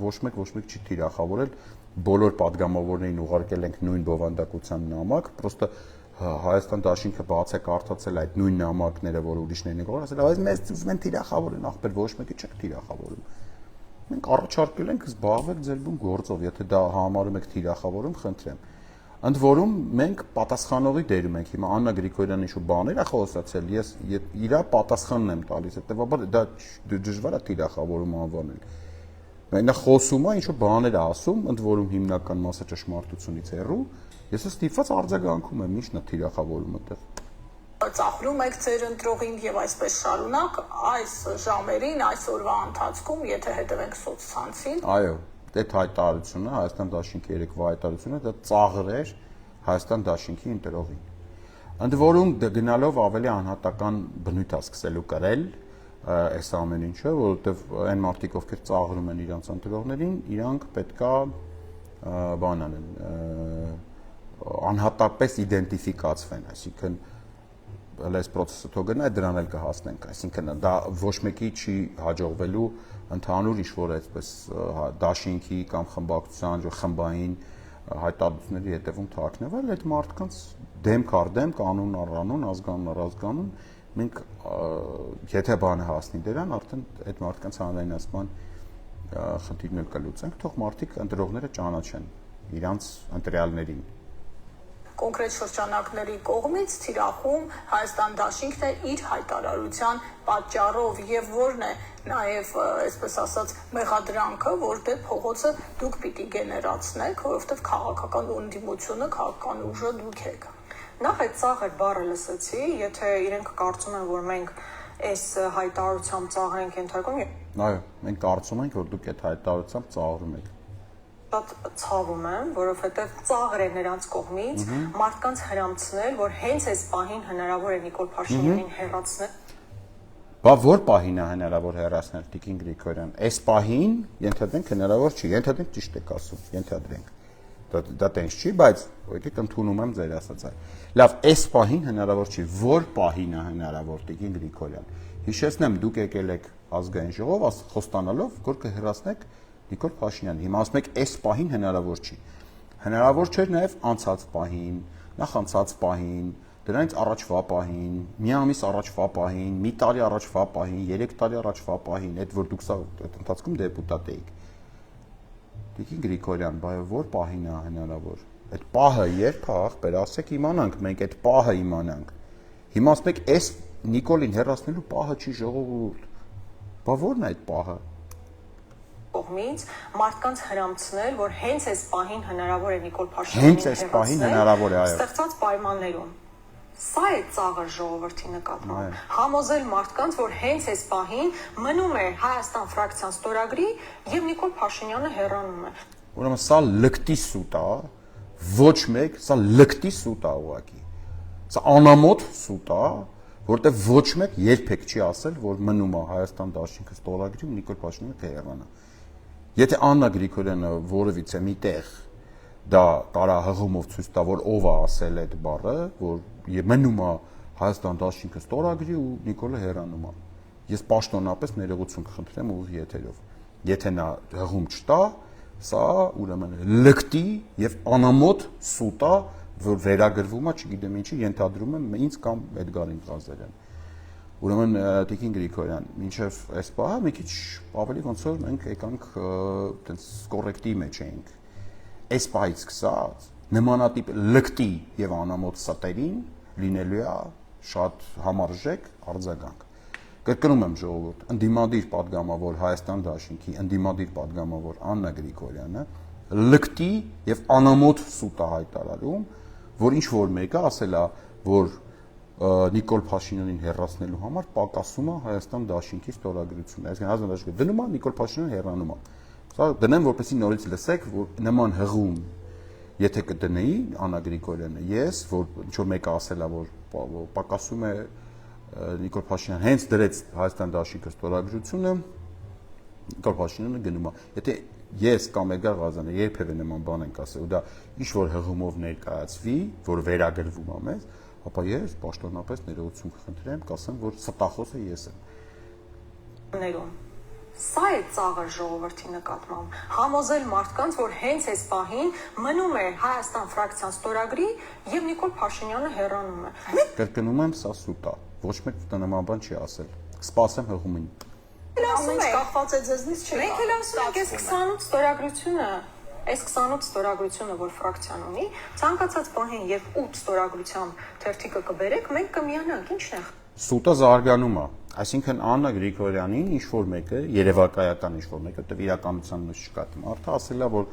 ոչ մեկ չի թիրախավորել, բոլոր падգամավորներին ուղարկել ենք նույն բովանդակության նամակ, պրոստը Հայաստան դաշինքը բաց է կարդացել այդ նույն նամակները, որ ուրիշներն են գորել, ասել, բայց մեզ ուզում են թիրախավորեն, ախպեր ոչ մեկի չեք թիրախավորում։ Մենք առաջարկել ենք զբաղվեք ձեր բուն գործով, եթե դա համարում եք թիրախավորում, խնդրեմ։ Ընդ որում մենք պատասխանողի դերում ենք հիմա Աննա Գրիգորյանը ինչ-որ բաներ է խոսացել, ես իր պատասխանն եմ տալիս, հետեւաբար դա դժվար է թիրախավորում անվանել։ Նա խոսում է, ինչ-որ բաներ է ասում, ընդ որում հիմնական մասը ճշմարտությունից հեռու, ես ստիպված արձագանքում եմ, ի՞նչն է թիրախավորումը այդտեղ։ Ծաղրում եք ձեր ընտրողին եւ այսպես շարունակ այս ժամերին, այսօրվա ընթացքում, եթե հետևենք սոցցանցին։ Այո, այդ հայտարարությունը, Հայաստան դաշինքի երեկվա հայտարարությունը, դա ծաղր էր Հայաստան դաշինքի ընտրողին։ Ընդ որում գնալով ավելի անհատական բնույթ է սկսելու կրել այս ամեն ինչը, որովհետեւ այն մարդիկ, ովքեր ծաղրում են իրանց ընտրողներին, իրանք պետքա բան անեն, անհատապես իդենտիֆիկացվեն, այսինքն այս process-ը թող գնա, դրան էլ կհասնենք, այսինքն դա ոչ մեկի չի հաջողվելու ընդհանուր ինչ-որ այսպես դաշինքի կամ խմբակցության խմբային հայտարարությունների հետևում թաքնվել, այդ մարդկանց դեմք առ դեմ, կանոն առ կանոն, ազգանուն առ ազգանուն, մենք եթե բանը հասնի դրան, արդեն այդ մարդկանց հանրայնացման խնդիրն էլ կլուծենք, թող մարդիկ ընտրողները ճանաչեն իրանց ընտրյալներին։ Կոնկրետ շրջանակների կողմից թիրախում Հայաստան դաշինքն է իր հայտարարության պատճառով եւ որն է նաեւ այսպես ասած մեղադրանքը, որ դե փողոցը դուք պիտի գեներացնեք, որովհետեւ քաղաքական ընդդիմությունը, քաղաքական ուժը դուք եք։ Նախ այդ ծաղր բառը լսեցի, եթե իրենք կարծում են, որ մենք այս հայտարարությամբ ծաղր ենք ենթարկում։ Այո, մենք կարծում ենք, որ դուք այդ հայտարարությամբ ծաղրում եք։ Շատ ցավում եմ, որովհետև ծաղր է նրանց կողմից մարդկանց հրամցնել, որ հենց այս պահին հնարավոր է Նիկոլ Փաշինյանին հեռացնել։ Բա որ պահին է հնարավոր հեռացնել Տիկին Գրիգորյան։ Այս պահին ենթադրենք հնարավոր չի, ենթադրենք ճիշտ եք ասում, ենթադրենք։ Դա տենց չի, բայց եկեք ընդունում եմ ձեր ասածը։ Լավ, այս պահին հնարավոր չի, որ պահին է հնարավոր Տիկին Գրիգորյան։ Հիշեցնեմ, դուք եկել եք ազգային ժողով, խոստանալով, որ կհեռացնեք Նիկոլ Փաշինյան, հիմա ասում եք այս պահին հնարավոր չի։ Հնարավոր չէր նաև անցած պահին, նախանցած պահին, դրանից առաջվա պահին, մի ամիս առաջվա պահին, մի տարի առաջվա պահին, 3 տարի առաջվա պահին, այդ որ դուք այդ ընթացքում դեպուտատ էիք։ Տիկին Գրիգորյան, բայ որ պահին է հնարավոր։ Այդ պահը երբ է, ախպեր, ասեք իմանանք, մենք այդ պահը իմանանք։ Հիմա ասում եք այս Նիկոլին հեռացնելու պահը չի ժողովուրդ։ Բա ո՞րն է այդ պահը։ Կողմից մարդկանց հրամցնել, որ հենց այս պահին հնարավոր է Նիկոլ Փաշինյանին հենց այս պահին հնարավոր է, այո։ Ստեղծած պայմաններում։ Սա է ծաղր ժողովրդի նկատմամբ։ Համոզել մարդկանց, որ հենց այս պահին մնում է Հայաստան ֆրակցիան ստորագրի եւ Նիկոլ Փաշինյանը հեռանում է։ Ուրեմն սա լկտի սուտ է, ոչ մեկ, սա լկտի սուտ է ուղղակի։ Սա անամոթ սուտ է, որտեղ ոչ մեկ երբեք չի ասել, որ մնում է Հայաստան դաշինքը ստորագրի ու Նիկոլ Փաշինյանը կհեռանա։ Եթե Աննա Գրիգորյանը որևիցե միտեղ դա տարա հղումով ցույց տա, որ ով է ասել այդ բառը, որ մնում է Հայաստան դաշինքը ստորագրի ու Նիկոլը հեռանում է։ Ես պաշտոնապես ներողություն կխնդրեմ ուղիղ եթերով։ Եթե նա հղում չտա, սա ուրեմն լկտի եւ անամոթ սուտ է, որ վերագրվում է, չգիտեմ ինչի, ենթադրում եմ ինձ կամ Էդգարին Ղազարյան։ Ուրեմն Տիկին Գրիգորյան, մինչև այս պահը մի քիչ ավելի ոնց որ մենք եկանք այտենց կոռեկտի մեջ էինք։ Այս պահից սկսած նմանատիպ լկտի եւ անամոթ սատերին լինելու է շատ համարժեք արձագանք։ Կրկնում եմ ժողովուրդ, ընդդիմադիր падգամավոր Հայաստան դաշինքի ընդդիմադիր падգամավոր Աննա Գրիգորյանը լկտի եւ անամոթ սուտ է հայտարարում, որ ինչ որ մեկը ասել է, որ Նիկոլ Փաշինյանին հեռացնելու համար պակասում է Հայաստան դաշինքի ստորագրությունը։ Այսինքն Հայաստան դաշինքը դնում է, Նիկոլ Փաշինյանը հեռանում է։ Սա դնեմ, որպեսզի նորից լսեք, որ նման հղում, եթե կդնեի Աննա Գրիգորյանը, ես, որ ինչ որ մեկը ասել է, որ պակասում է Նիկոլ Փաշինյանը հենց դրեց Հայաստան դաշինքը ստորագրությունը, Նիկոլ Փաշինյանը գնում է։ Եթե ես կամ Էդգար Ղազարյանը երբևէ նման բան ենք ասել, ու դա ինչ որ հղումով ներկայացվի, որ վերագրվում է մեզ, ապա ես պաշտոնապես ներողություն կխնդրեմ, կասեմ, որ ստախոսը ես եմ։ Սա է ծաղր ժողովրդի նկատմամբ համոզել մարդկանց, որ հենց այս պահին մնում է Հայաստան ֆրակցիան ստորագրի եւ Նիկոլ Փաշինյանը հեռանում է։ Կրկնում եմ, սա սուտ է։ Ոչ մեկ նման բան չի ասել։ Կսպասեմ հղումին։ Ամեն ինչ կախված է ձեզնից չի։ Մենք էլ ասում ենք այս 28 ստորագրությունը, որ ֆրակցիան ունի, ցանկացած պահին, երբ 8 ստորագրությամբ թերթիկը կբերեք, մենք կմիանանք, ի՞նչն է։ Սուտը զարգանում է։ Այսինքն Աննա Գրիգորյանին ինչ որ մեկը, երևակայական ինչ որ մեկը, որտեղ իրականության մեջ չկա, մարդը ասել է, որ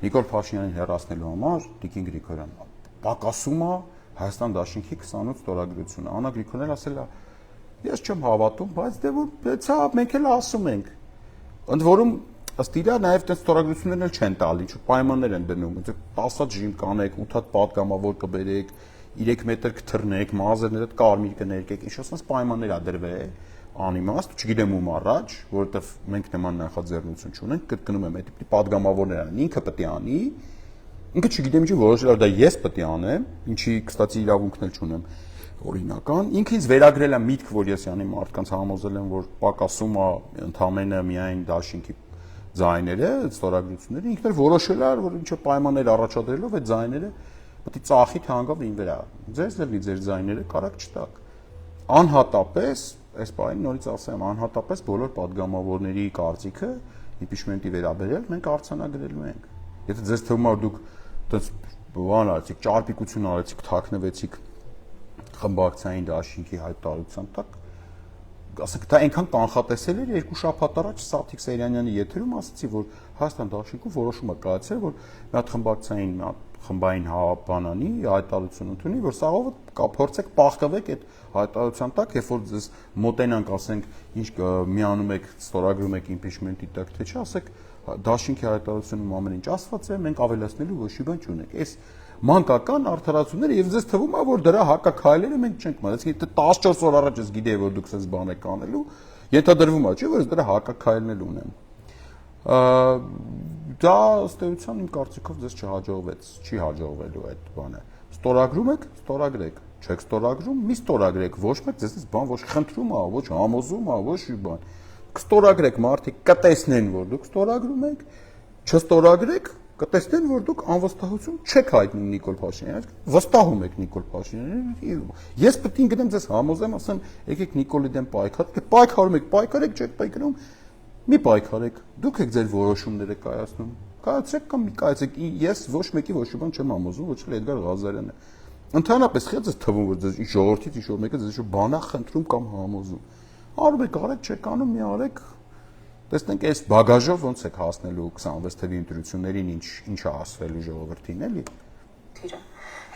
Նիկոլ Փաշինյանին հեռացնելու համար Տիկին Գրիգորյանը պակասում է Հայաստան դաշինքի 28 ստորագրությունը։ Աննա Գրիգորյանն ասել է, ես չեմ հավատում, բայց դե որ բեցա մենք էլ ասում ենք։ Ընդ որում ըստ իրա նաև այդ ստորագրություններն էլ չեն տալի, ինչ պայմաններ են դնում, 10 հատ ժիմ կանեք, 8 հատ պատգամավոր կբերեք, 3 մետր կթռնեք, մազերները կարմիր կներկեք, ինչ ասած պայմաններ ա դրվել, անիմաստ, չգիտեմ ում առաջ, որովհետև մենք նման նախաձեռնություն չունենք, կրկնում եմ, այդ տիպի պատգամավորներն ինքը պետք է անի, ինքը չգիտեմ ինչի որոշել է դա ես պետք է անեմ, ինչի կստացի իրավունքն էլ չունեմ օրինական, ինքը ինձ վերագրել է միտք, որ ես յանի մարդկանց համոզել եմ, որ պակասում է ընդամենը միայն դաշինքի ձայները, ստորագրությունները, ինքն էլ որոշել է, որ ինչ պայմաններ առաջադրելով այդ ձայները պետք է ծախի թե հանգավ ին վրա։ Ձեզ դեռ ձեր ձայները կարակ չտակ։ Անհատապես, այս բանը նորից ասեմ, անհատապես բոլոր падգամավորների կարծիքը իմպիչմենտի վերաբերյալ մենք արձանագրելու ենք։ Եթե ձեզ թվում է դուք այդպես բան արեցիք, ճարպիկություն արեցիք, թաքնվեցիք խմբակցային դաշինքի հայտարարության տակ, ասենք դա այնքան կանխատեսել էր 2 շաբաթ առաջ Սաթիկ Սեյրանյանի եթերում ասացի, որ Հայաստան դաշինքում որոշումը կայացել, որ մի հատ խմբակցային խմբային բանանի հայտարարություն ընդունի, որ սաղով փորձեք պահկվեք այդ հայտարարության տակ, երբ որ ձեզ մոտենանք, ասենք, ինչ միանում եք, ստորագրում եք իմպիչմենտի տակ, թե չէ, ասեք, դաշինքի հայտարարությունում ամեն ինչ ասված է, մենք ավելացնելու ոչ մի բան չունենք։ Այս մանկական արդարացումները եւ ձեզ թվում է, որ դրա հակաքայլերը մենք չենք մտածի, եթե 14 օր առաջ ես գիտեի, որ դուք sense բան եք անելու, ենթադրվում է, չէ՞ որ ես դրա հակաքայլն ունեմ։ Դա ըստ էության իմ կարծիքով ձեզ չհաջողվեց, չի հաջողվելու այդ բանը։ Ստորագրում եք, ստորագրեք, չեք ստորագրում, մի ստորագրեք, ոչ մեկ ձեզից բան ոչ խնդրում է, ոչ համոզում է, ոչ մի բան։ Կստորագրեք, մարդիկ կտեսնեն, որ դուք ստորագրում եք, չստորագրեք, կտեսնեն, որ դուք անվստահություն չեք հայտնում Նիկոլ Փաշինյանին, վստահում եք Նիկոլ Փաշինյանին։ Ես պետք է գնեմ ձեզ համոզեմ, ասեմ, եկեք Նիկոլի դեմ պայքարեք, պայքարում եք, պայքարեք, չեք պայքարում, մի պայքարեք, դուք եք ձեր որոշումները կայացնում, կայացրեք կամ մի կայացեք, ես ոչ մեկի ոչ մի բան չեմ համոզում, ոչ էլ Էդգար Ղազարյանը։ Ընդհանրապես խի ձեզ թվում, որ ձեզ ժողովրդից ինչ որ մեկը ձեզ ինչ բանա խնդրում կամ համոզում։ Արում եք, արեք, չեք անում, մի արեք։ Տեսնենք այս բագաժով ոնց եք հասնելու 26 թվականի ընտրություններին, ինչ է ասվելու ժողովրդին, էլի։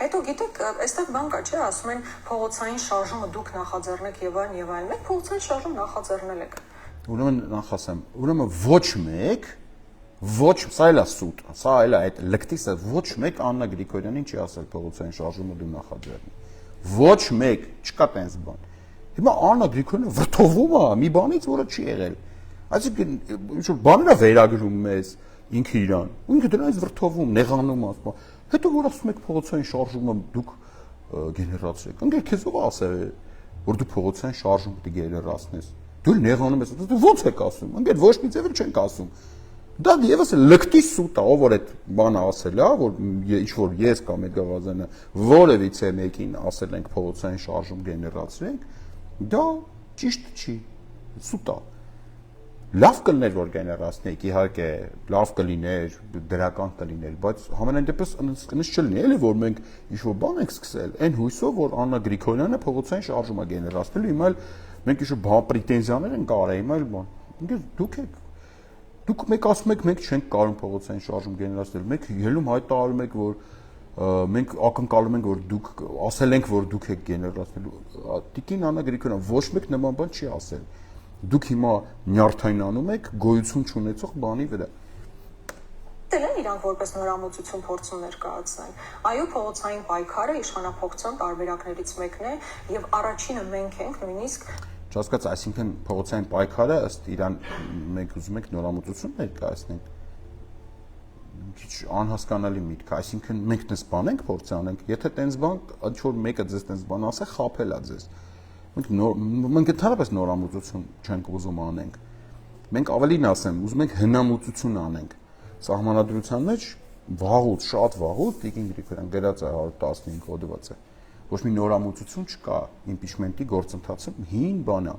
Հետո գիտեք, այստեղ բան կա, չէ՞, ասում են փողոցային շարժումը դուք նախաձեռնեք եւ այլն, մենք փողոցային շարժում նախաձեռնել ենք։ Ուրեմն նախասեմ, ուրեմն ոչ մեկ, ոչ, սա էլ է սուտ, սա էլ է այդ լկտիսը, ոչ մեկ Աննա Գրիգորյանին չի ասել փողոցային շարժումը դու նախաձեռնի։ Ոչ մեկ, չկա տենց բան։ Հիմա Աննա Գրիգորյանը վրթովում է մի բանից, որը չի եղել։ Այսինքն ինչ որ բաներ է վերագրում մեզ ինքը իրան, ու ինքը դրանից վրթովում, նեղանում ասում։ Հետո որ ասում եք փողոցային շարժումը դուք գեներացրեք։ Ընկեր քեզ ով ասել է, որ դու փողոցային շարժում պետք է գեներացնես։ Դու նեղանում ես, դու ո՞նց եք ասում։ Ընկեր ոչ մի ձևով չենք ասում։ Դա եւս լկտի սուտ է, ով որ այդ բանը ասել է, որ ինչ որ ես կամ Էդգար Ղազարյանը որևիցե մեկին ասել ենք փողոցային շարժում գեներացրենք, դա ճիշտ չի, սուտ է։ Լավ կլներ որ գեներացնեիք, իհարկե, լավ կլիներ, դրական կլիներ, բայց համենայն դեպս ինձ չլինի, էլի որ մենք ինչ-որ բան ենք սկսել, այն հույսով, որ Աննա Գրիգորյանը փողոցային շարժում է գեներացնելու, հիմա մենք ինչ-որ պրետենզիաներ ենք արել, հիմա բան։ Դուք մեկ ասում եք, մենք չենք կարող փողոցային շարժում գեներացնել, մեկ ելում հայտարարում եք, որ մենք ակնկալում ենք, որ դուք ասել ենք, որ դուք եք գեներացնելու։ Տիկին Աննա Գրիգորյան ոչ մեկ նման բան չի ասել։ Դուք հիմա նյարդայնանում եք գոյություն չունեցող բանի վրա։ Դել են իրանք որպես նորամուծություն փորձում ներկայացնել։ Այո, փողոցային պայքարը իշխանափոխության տարբերակներից մեկն է եւ առաջինը մենք ենք նույնիսկ Չհասկաց, այսինքն փողոցային պայքարը ըստ իրան մենք ուզում ենք նորամուծություն ներկայացնենք։ Քիչ անհասկանալի միտք, այսինքն մենք դες բան ենք փորձ անենք, եթե տենց բան, ինչ որ մեկը ձեզ տենց բան ասե, խափելա ձեզ։ Մենք ընդհանրապես նորամուծություն չենք ուզում անենք։ Մենք ավելին ասեմ, ուզում ենք հնամուծություն անենք։ Սահմանադրության մեջ վաղուց, շատ վաղուց Տիկին Գրիգորյան գրած է 115 հոդված է։ Ոչ մի նորամուծություն չկա, իմպիչմենտի գործընթացը հին բան է։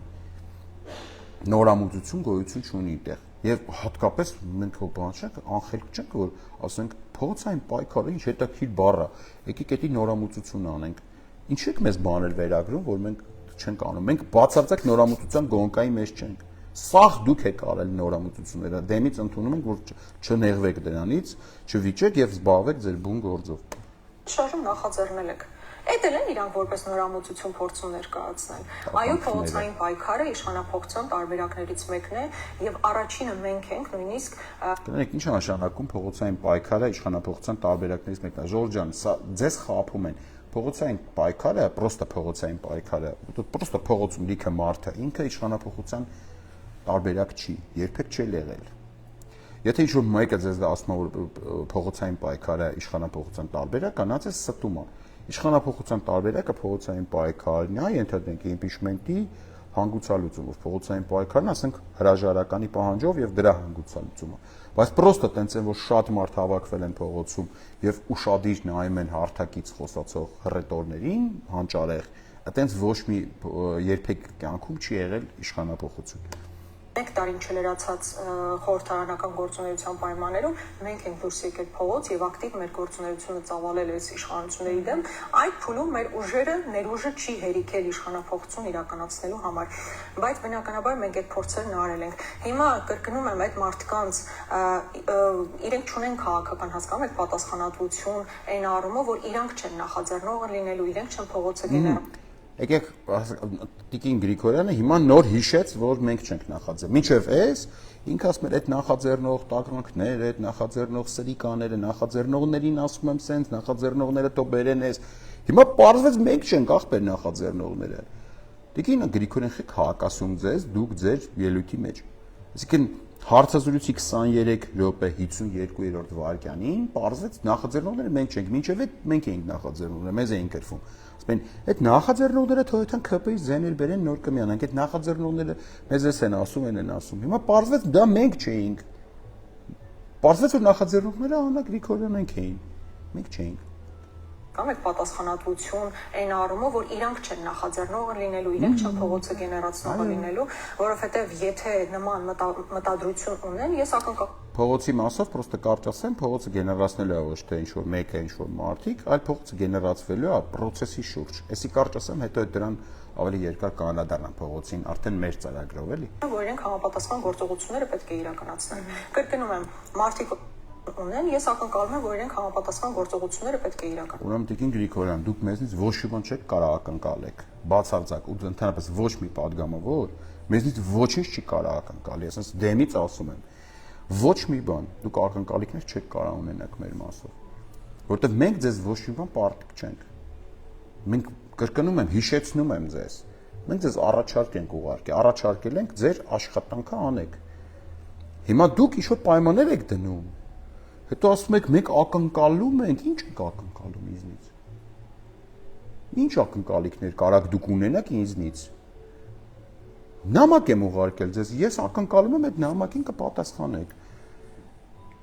Նորամուծություն գոյություն չունի այդտեղ։ Եվ հատկապես մենք հո բան չենք, անխելք չենք, որ ասենք փողոցային պայքարը ինչ հետաքրքիր բառ է։ Եկեք էդի նորամուծություն անենք։ Ինչու՞ եք մեզ բաներ վերագրում, որ մենք չենք անում։ Մենք բացարձակ նորամուծության գոնկայի մեջ չենք։ Սաղ դուք եք արել նորամուծությունները, դեմից ընդունում ենք, որ չնեղվեք դրանից, չվիճեք եւ զբաղվեք ձեր բուն գործով։ շարժում նախաձեռնել եք։ Էդել են իրանք որպես նորամուծություն փորձում ներկայացնել։ Այո, փողոցային պայքարը իշխանափոխության տարբերակներից մեկն է եւ առաջինը մենք ենք նույնիսկ Կներեք, ինչ է նշանակում փողոցային պայքարը իշխանափոխության տարբերակներից մեկն է։ Ժորժ ջան, սա ձեզ խափում են։ Փողոցային պայքարը, պրոստը փողոցային պայքարը, պրոստը փողոցում լիքը մարդ է, ինքը իշխանափոխության տարբերակ չի, երբեք չի եղել։ Եթե ինչ-որ մեկը ձեզ դա ասում է, որ փողոցային պայքարը իշխանափոխության տարբերակ է, նա ձեզ ստում է։ Իշխանափոխության տարբերակը փողոցային պայքարն է, ենթադրենք իմպիչմենտի հանգուցալուծումը, փողոցային պայքարն, ասենք հրաժարականի պահանջով եւ դրա հանգուցալուծումը։ Բայց պրոստը տենց է, որ շատ մարդ հավաքվել են փողոցում եւ ուշադիր նայում են հարթակից խոսացող հռետորներին, հանճարեղ, այտենց ոչ մի երբեք կյանքում չի եղել իշխանափոխություն։ Մեկ տարին չլրացած խորհրդարանական գործունեության պայմաններում մենք ենք դուրս եկել փողոց եւ ակտիվ մեր գործունեությունը ծավալել այս իշխանությունների դեմ, այդ փուլում մեր ուժերը, ներուժը չի հերիքել իշխանափոխություն իրականացնելու համար, բայց բնականաբար մենք այդ փորձերն արել ենք։ Հիմա կրկնում եմ, այդ մարդկանց իրենք չունեն քաղաքական հասկանում, այդ պատասխանատվություն այն առումով, որ իրանք չեն նախաձեռնողը լինելու, իրենք չեն փողոցը գեներալ։ Եկեք Տիկին Գրիգորյանը հիմա նոր հիշեց, որ մենք չենք նախաձեռնել։ Մինչև այս ինքը ասում էր, այդ նախաձեռնող տականքները, այդ նախաձեռնող սրիկաները, նախաձեռնողներին ասում եմ սենց, նախաձեռնողները թող բերեն այս։ Հիմա պարզվեց մենք չենք ախպեր նախաձեռնողները։ Տիկին Գրիգորյան խեք հակասում ձեզ, դուք ձեր ելույթի մեջ։ Այսինքն հարցազրույցի 23 րոպե 52-րդ վայրկյանին պարզվեց նախաձեռնողները մենք չենք, մինչև այդ մենք էինք նախաձեռնողները, մեզ էին կրվում։ Ասում այդ նախաձեռնողները թողեցան ԿՊ-ից ձեներ բերեն նոր կմիանանք, այդ նախաձեռնողները մեզ էս են ասում, են ասում։ Հիմա պարզվեց դա մենք չէինք։ Պարզվեց որ նախաձեռնողները Աննա Գրիգորյանենք էին, մենք չէինք։ Կամ այդ պատասխանատվություն այն առումով, որ իրանք չեն նախաձեռնողը լինելու, իրենք չեն փողոցը գեներացնողը լինելու, որովհետև եթե նման մտադրություն ունեն, ես ակնկալում Փողոցի մասով պրոստը կարճ ասեմ, փողոցը գեներացնելու է ոչ թե ինչ-որ մեկը, ինչ-որ մարդիկ, այլ փողոցը գեներացվելու է process-ի շուրջ։ Էսի կարճ ասեմ, հետո դրան ավելի երկար կանադառնան փողոցին, արդեն մեր ծրագրով էլի։ որ իրենք համապատասխան գործողությունները պետք է իրականացնեն։ Կրկնում եմ, մարդիկ ունեն, ես ակնկալում եմ, որ իրենք համապատասխան գործողությունները պետք է իրականացնեն։ Ուրեմն Տիկին Գրիգորյան, դուք մեզնից ոչ մի բան չեք կարող ակնկալեք, բացարձակ ու ընդհանրապես ոչ մի падգամավոր մեզնից ոչինչ չի կարող ակնկալի, ասես դեմից ասում եմ։ Ոչ մի բան, դուք ակնկալիքներ չեք կարող ունենաք մեր մասով, որովհետև մենք ձեզ ոչ մի բան պարտիկ չենք։ Մենք կրկնում եմ, հիշեցնում եմ ձեզ։ Մենք ձեզ առաջարկ ենք ուղարկել, առաջարկել ենք ձեր աշխատանքը անեք։ Հիմա դուք ինչ-որ պայմաններ եք դնում։ Հետո ասում եք, մենք ակնկալում ենք, ինչ եք ակնկալում ինձնից։ Ինչ ակնկալիքներ կարաք դուք ունենաք ինձնից։ Նամակ եմ ուղարկել ձեզ, ես ակնկալում եմ այդ նամակին կպատասխանեք։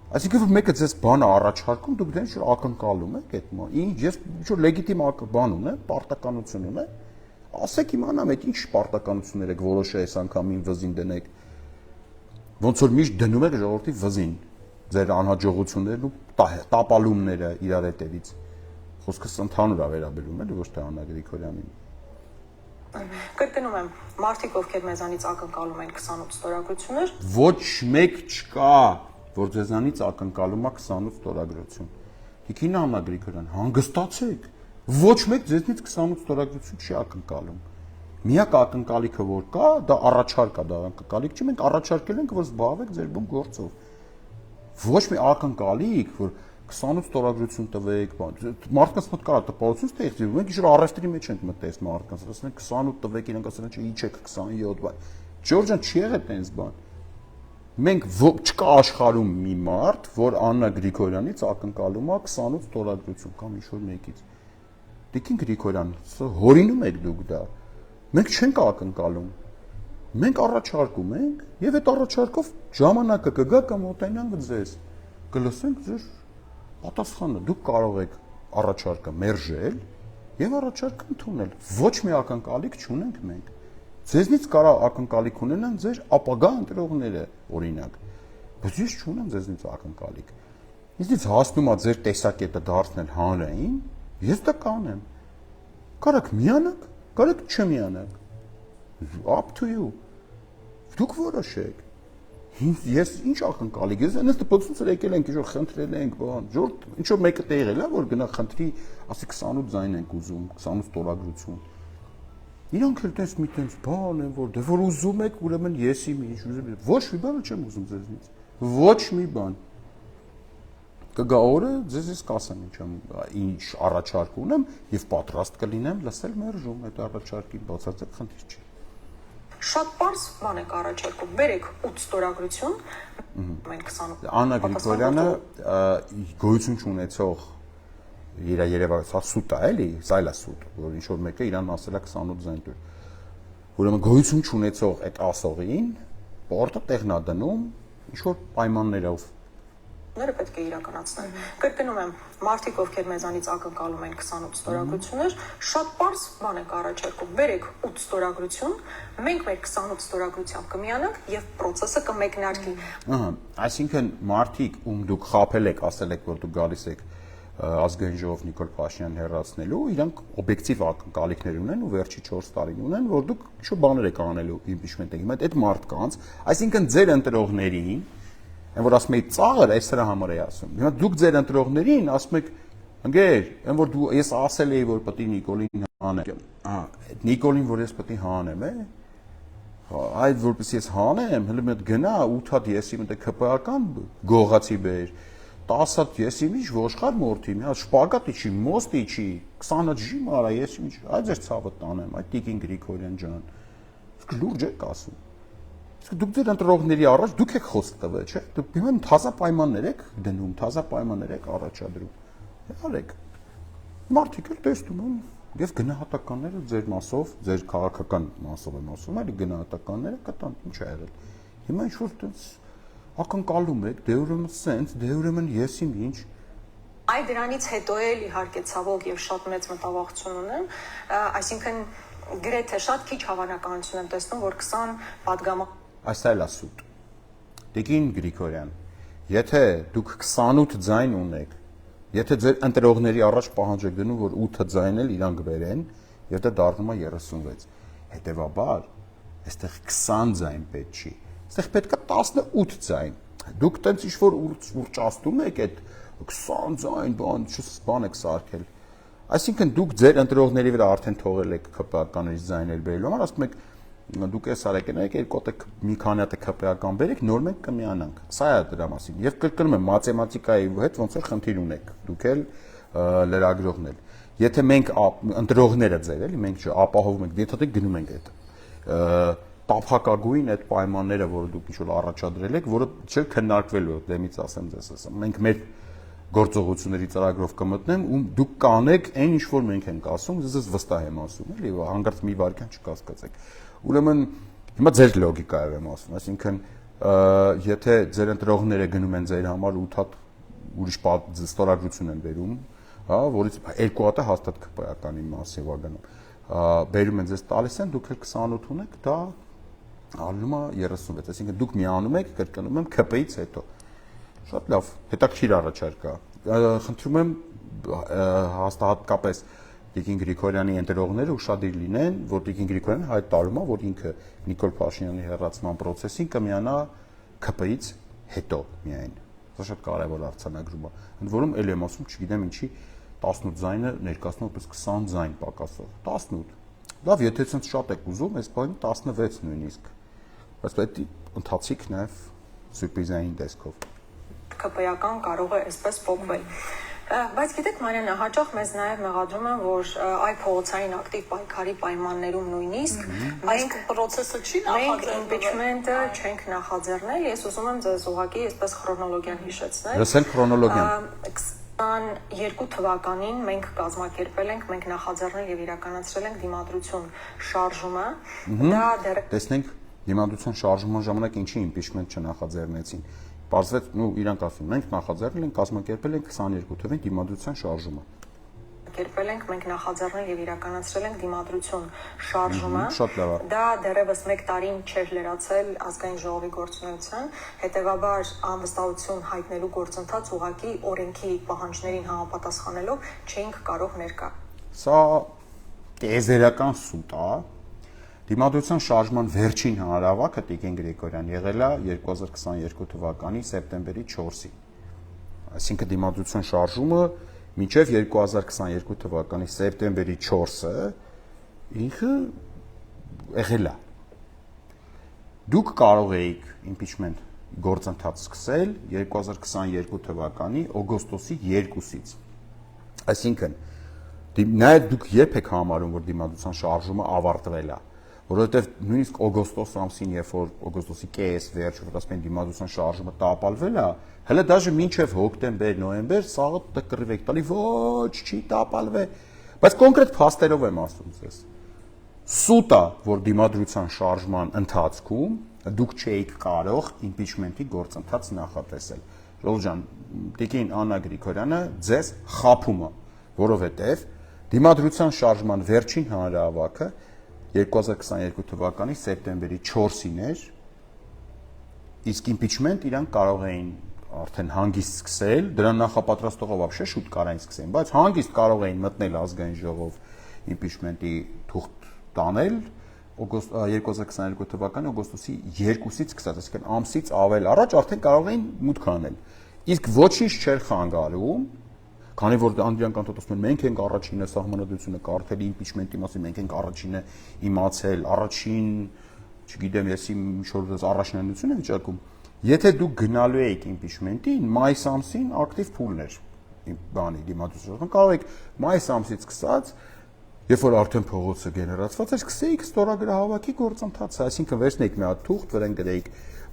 Այսինքն որ մեկը ձեզ բան առաջարկում, դուք դեն ինչ ակնկալում եք այդ ման։ Ինչ ես ինչ-որ լեգիտիմ բան ունեմ, պարտականություն ունեմ։ Ասեք իմանամ, այդ ինչ պարտականություններ եք որոշել այս անգամին վզին դնեք։ Ոնց որ միշտ դնում եք ժողովրդի վզին, ձեր անհաջողություններն ու տապալումները իրար հետևից։ Խոսքս ընդհանուր է վերաբերում, էլի ոչ թե Աննա Գրիգորյանին։ Կրկնում եմ, մարդիկ ովքեր մեզանից ակնկալում են 28 ստորագրություններ, ոչ մեկ չկա, որ ձեզանից ակնկալում է 28 ստորագրություն։ Տիկին Աննա Գրիգորյան, հանգստացեք։ Ոչ մեկ ձեզնից 28 ստորագրություն չի ակնկալում։ Միակ ակնկալիքը որ կա, դա առաջարկ է, դա ակնկալիք չի, մենք առաջարկել ենք, որ զբաղվեք ձեր բուն գործով։ Ոչ մի ակնկալիք, որ 28 ստորագրություն տվեք, մարդկանց մոտ կարա տպավորություն ստեղծի, մենք ինչ-որ առևտրի մեջ ենք մտել մարդկանց, ասեն 28 տվեք, իրենք ասեն չէ, իջեք 27 բան։ Ջորջան չի եղել տենց բան։ Մենք չկա աշխարհում մի մարդ, որ Աննա Գրիգորյանից ակնկալում է 28 ստորագրություն կամ ինչ-որ մեկից։ Տիկին Գրիգորյան, հորինում եք դուք դա։ Մենք չենք ակնկալում։ Մենք առաջարկում ենք եւ այդ առաջարկով ժամանակը կգա կամ օտենանք ձեզ կլսենք ձեր պատասխանը դուք կարող եք առաջարկը մերժել եւ առաջարկը ընդունել ոչ մի ակնկալիք չունենք մենք ձեզնից կարա ակնկալիք ունենան ձեր ապագա ընտրողները օրինակ բայց ես չունեմ ձեզնից ակնկալիք ինձնից հասնում է ձեր տեսակետը դարձնել հանրային ես դա կանեմ կարաք միանաք կարաք չմիանաք up to you դուք որոշեք ես ինչ ակնկալիք ես այնպես դպրոցից եկել ենք ինչ-որ խնդրել ենք բան ժորտ ինչ-որ մեկը տեղել է որ գնա խնդրի ասի 28 ձայն ենք ուզում 28 ստորագրություն իրանք էլ տես մի տես բան են որ դե որ ուզում եք ուրեմն ես իմ ինչ ուզում ոչ մի բան չեմ ուզում ձեզնից ոչ մի բան կգա օրը ձեզ ես կասեմ ինչ առաջարկ ունեմ եւ պատրաստ կլինեմ լսել մերժում այդ առաջարկին բացարձակ խնդիր չի Շատ པարզ բան եք առաջարկում բերեք 8 ստորագրություն մենք 28 Աննա Գրիգորյանը գոյություն չունեցող իր երևակայած սուտ է էլի սայլա սուտ որ ինչ որ մեկը իրան ասել է 28 ձայն դուր ուրեմն գոյություն չունեցող այդ ասողին պորտը տեղնա դնում ինչ որ պայմաններով ները պետք է իրականացնեն։ Կրկնում եմ, մարդիկ ովքեր մեզանից ակնկալում են 28 ստորագրություններ, շատ པարզ բան եք առաջարկում։ Բերեք 8 ստորագրություն, մենք մեր 28 ստորագրությամբ կմիանանք եւ process-ը կմեկնարկի։ Ահա, այսինքն մարդիկ ում դուք խաբել եք, ասել եք, որ դուք գալիս եք ազգային ժողով Նիկոլ Փաշինյանին հեռացնելու, իրանք օբյեկտիվ ակնկալիքներ ունեն ու վերջի 4 տարին ունեն, որ դուք ինչ-որ բաներ եք անելու impeachment-ի։ Հիմա այդ մարդկանց, այսինքն ձեր ընտրողներին Այն որ ասում եք ծաղր, այս դրա համար էի ասում։ Հիմա դուք ձեր ընտրողներին ասում եք, ընկեր, այն որ դու ես ասել էի որ պետք է Նիկոլին հանեմ։ Ահա, այդ Նիկոլին որ ես պետք է հանեմ, է։ Այդ որպես ես հանեմ, հələ մեկ գնա 8 հատ եսի մտե ԿՊԱ-ական գողացի բեր, 10 հատ եսի միջ ոշխար մորթի, մի հատ շպագատի չի, մոստի չի, 20 հատ ջի մարա եսի միջ, այդ ձեր ցավը տանեմ, այդ Տիկին Գրիգորյան ջան։ Իսկ լուրջ եք ասում։ Դուք ձեր ընտրողների առաջ դուք եք խոսք տվել, չէ՞։ Դուք հիմա թազա պայմաններ եք դնում, թազա պայմաններ եք առաջադրում։ Արեք։ Մարդիկ էլ տեսնում են եւ գնահատականները ձեր մասով, ձեր քաղաքական մասով եմ ասում, այլ գնահատականները կտան, ինչ է եղել։ Հիմա ինչ որ տես ակնկալում եք, դե ուրեմն սենց, դե ուրեմն ես իմ ինչ։ Այ դրանից հետո էլ իհարկե ցավոք եւ շատ մեծ մտավախություն ունեմ, այսինքն գրեթե շատ քիչ հավանականություն եմ տեսնում, որ 20 падգամա Այս այլ ասուտ։ Տիկին Գրիգորյան, եթե դուք 28 ձայն ունեք, եթե ձեր ընտրողների առաջ պահանջ եք դնում, որ 8 ձայն էլ իրանք բերեն, եւ դա դառնում է 36։ Հետեւաբար, այստեղ 20 ձայն պետք չի։ Այստեղ պետք է 18 ձայն։ Դուք տենց ինչ որ ուրճաստում եք այդ 20 ձայն բան եք սարքել։ Այսինքն դուք ձեր ընտրողների վրա արդեն թողել եք ԿՊԱ-ականից ձայներ բերելու համար, ասում եք դուք էս արեք նայեք երկոտ եք մի քանի հատ ԿՊԱ-ական բերեք նոր մենք կմիանանք սա է դրա մասին եւ կրկնում եմ մաթեմատիկայի հետ ոնց որ խնդիր ունեք դուք էլ լրագրողն էլ եթե մենք ընտրողները ձեր էլի մենք չապահովում ենք եթե դուք գնում ենք այդ տափակագույն այդ պայմանները որը դուք ինչ-որ առաջադրել եք որը չէ քննարկվելու դեմից ասեմ ձեզ ասեմ մենք մեր գործողությունների ծրագրով կմտնեմ ու դուք կանեք այն ինչ որ մենք ենք ասում ես վստահ եմ ասում էլի հանգարց մի վարքյան չկասկածեք Ուրեմն հիմա ձեր լոգիկայով եմ ասում, այսինքն եթե ձեր ընտրողները գնում են ձեր համար 8 հատ ուրիշ ստորագրություն են բերում, հա, որից 2 հատը հաստատ ԿՊԱ-ականի մասով է գնում, բերում են ձեզ տալիս են, դուք էլ 28 ունեք, դա ալնում է 36, այսինքն դուք միանում եք, կրկնում եմ ԿՊ-ից հետո։ Շատ լավ, հետաքրքիր առաջարկ է։ Խնդրում եմ հաստատկապես Տիկին Գրիգորյանի ընտրողները ուշադիր լինեն, որ Տիկին Գրիգորյանը հայտ տալում է, որ ինքը Նիկոլ Փաշինյանի հեռացման process-ին կմիանա ԿՊ-ից հետո միայն։ Սա շատ կարևոր արձանագրում է։ Ընդ որում էլ եմ ասում, չգիտեմ ինչի 18 ձայնը ներկայացնում որպես 20 ձայն պակասող։ 18։ Լավ, եթե ցենց շատ եք ուզում, այս բանը 16 նույնիսկ։ Բայց պետք է ընթացիկ նաև սուրպրիզային տեսքով։ ԿՊ-ական կարող է այսպես փոխվել։ Բայց գիտեք, Մարիանա, հաճախ մեզ նաև մեղադրում են, որ այ փողոցային ակտիվ պայքարի պայմաններում նույնիսկ մենք process-ը չի նախաձեռնել, impeachment-ը չենք նախաձեռնել։ Ես ուզում եմ ձեզ ուղղակի այսպես քրոնոլոգիան հիշեցնել։ Լսել քրոնոլոգիան։ 22 թվականին մենք կազմակերպել ենք, մենք նախաձեռնել եւ իրականացրել ենք դիմադրություն շարժումը։ Դա դեռ տեսնենք դիմադրության շարժման ժամանակ ինչի impeachment չնախաձեռնեցին։ Պարզվեց, իրանք ասում, մենք նախաձեռնել ենք, կազմակերպել ենք 22 թվականին դիմադրության շարժումը։ Կերպել ենք, մենք նախաձեռնել եւ իրականացրել ենք դիմադրություն շարժումը։ Շատ լավ է։ Դա դեռևս 1 տարին չէր լրացել ազգային ժողովի գործունեության, հետեւաբար անվստահություն հայտնելու գործընթաց ուղղակի օրենքի պահանջներին համապատասխանելով չէինք կարող ներկա։ Սա տիեզերական սուտ է։ Դիմադրության շարժման վերջին հանրահավաքը Տիկին Գրիգորյան եղել է 2022 թվականի սեպտեմբերի 4-ին։ Այսինքն դիմադրության շարժումը մինչև 2022 թվականի սեպտեմբերի 4-ը ինքը եղել է։ Դուք կարող էիք impeachment գործընթաց սկսել 2022 թվականի օգոստոսի 2-ից։ Այսինքն նաև դուք երբ եք համարում, որ դիմադրության շարժումը ավարտվել է, որովհետև նույնիսկ օգոստոս ամսին, երբ որ օգոստոսի կես վերջ, որ ասում են դիմադրության շարժումը տապալվել է, հələ դաժե մինչև հոկտեմբեր, նոյեմբեր սաղը տկռիվ եք տալի, ոչ, չի տապալվել, բայց կոնկրետ փաստերով եմ ասում ձեզ։ Սուտ է, որ դիմադրության շարժման ընթացքում դուք չէիք կարող impeachment-ի գործընթաց նախատեսել։ Ժողովուրդ ջան, Տիկին Աննա Գրիգորյանը ձեզ խաբում է, որովհետև դիմադրության շարժման վերջին հանրահավաքը 2022 թվականի սեպտեմբերի 4-ին էր, իսկ impeachment իրանք կարող էին արդեն հանգիստ սկսել, դրան նախապատրաստողով вообще շուտ կարային սկսեն, բայց հանգիստ կարող էին մտնել ազգային ժողով impeachment-ի թուղթ տանել 2022 թվականի օգոստոսի 2-ից սկսած, այսինքն ամսից ավել առաջ արդեն կարող էին մուտք անել։ Իսկ ոչինչ չէր խանգարում, քանի որ անդրանք անտոտում են մենք ենք առաջինը սահմանադրությունը կարդել impeachment-ի մասին, մենք ենք առաջինը իմացել, առաջին, չգիտեմ, եսի ինչ-որ առաջնահերթություն է վիճակում։ Եթե դուք գնալու եք impeachment-ին, մայիս ամսին ակտիվ փուլն էր բանի դիմադրություն։ Կարող եք մայիս ամսից սկսած, երբ որ արդեն փողոցը գեներացված էր, սկսեիք ստորագրահավաքի գործընթացը, այսինքն վերցնեիք մի հատ թուղթ, վրան գրեիք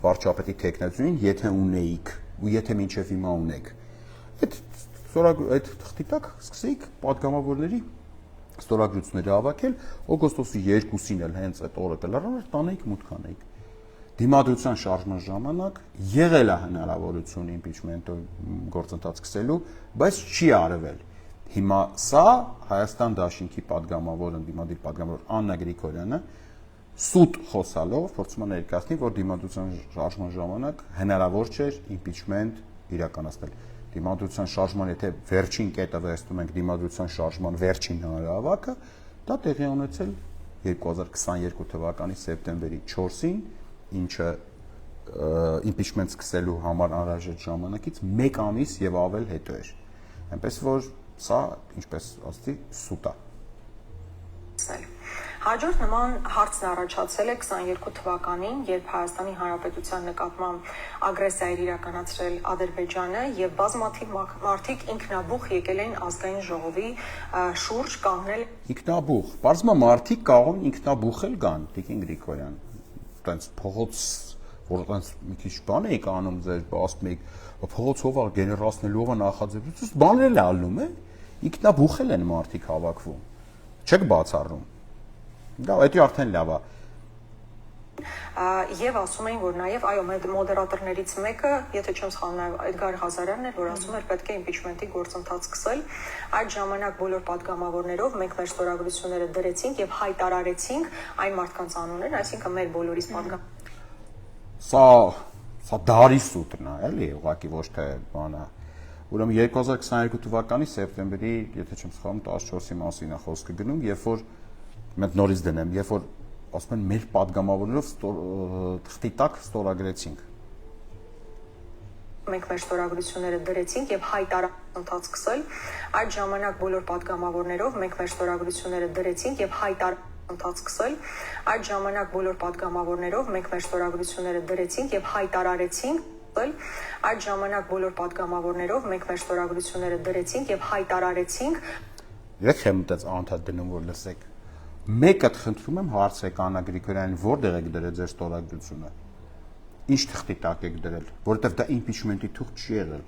վարչապետի թեկնածուին, եթե ունեիք, ու եթե մինչև հիմա ունեք։ Այդ թղթի տակ սկսեիք падգամավորների ստորագրությունները հավաքել, օգոստոսի 2-ին էլ հենց այդ օրը կլրանար, տանեիք մուտք անեիք։ Դիմադրության շարժման ժամանակ եղել է հնարավորություն impeachment-ը գործընթաց սկսելու, բայց չի արվել։ Հիմա սա Հայաստան Դաշինքի падգամավորը, դիմադիր падգամավոր Աննա Գրիգորյանը սուտ խոսալով փորձում է ներկայացնել, որ դիմադրության շարժման ժամանակ հնարավոր չէր impeachment իրականացնել։ Դիմադրության շարժման, եթե վերջին կետը վերցնում ենք դիմադրության շարժման վերջին հանրահավաքը, դա տեղի ունեցել 2022 թվականի սեպտեմբերի 4-ին, ինչը impeachment սկսելու համար անհրաժեշտ ժամանակից 1 ամիս եւ ավել հետո էր։ Այնպես որ սա, ինչպես ասացի, սուտ է։ Հաջորդ նման հարցն առաջացել է 22 թվականին, երբ Հայաստանի Հանրապետության նկատմամբ ագրեսիա էր իրականացրել Ադրբեջանը եւ բազմաթիվ մարդիկ ինքնաբուխ եկել են ազգային ժողովի շուրջ կանգնել։ Ինքնաբուխ, բարձրը մարդիկ կարող են ինքնաբուխ էլ գան, Տիկին Գրիգորյան։ Տենց փողոց, որ տենց մի քիչ բան եք անում ձեր, ասում եք, փողոցով գեներացնելով նախաձեռնություն, բաներ էլ ալնում է, ինքնաբուխ են մարդիկ հավաքվում։ Չեք բացառում։ Դա էդի արդեն լավ է։ Եվ ասում էին, որ նաև այո, մոդերատորներից մեկը, եթե չեմ սխալվում, Էդգար Ղազարյանն էր, որ ասում էր պետք է impeachment-ի գործընթաց սկսել։ Այդ ժամանակ բոլոր падգամավորներով մենք մեր ստորագրությունները դրեցինք եւ հայտարարեցինք այն մարդկանց անուններն, այսինքն մեր բոլորիս падգամ։ Սա դարի սուտն է, էլի, ուղղակի ոչ թե բանը։ Ուրեմն 2022 թվականի սեպտեմբերի, եթե չեմ սխալվում, 14-ի մասին է խոսքը գնում, երբ որ մենք նորից դնեմ, երբ որ ասում են մեր падգամավորներով թղթի տակ ստորագրեցինք։ Մենք մեր ստորագրությունները դրեցինք եւ հայտարարություն սկսել։ Այդ ժամանակ բոլոր падգամավորներով մենք մեր ստորագրությունները դրեցինք եւ հայտարարություն սկսել։ Այդ ժամանակ բոլոր падգամավորներով մենք մեր ստորագրությունները դրեցինք եւ հայտարարեցինք Այդ ժամանակ բոլոր պատգամավորներով մենք մեր ստորագրությունները դրեցինք եւ հայտարարեցինք։ Եք խմտած անդադ դնում որ լսեք։ Մեկը խնդրում եմ հարցրեք Աննա Գրիգորյանին, որտեղ եք դրել ձեր ստորագրությունը։ Ինչ թղթի տակ եք դրել, որովհետեւ դա իմպիչմենտի թուղթ չի եղել։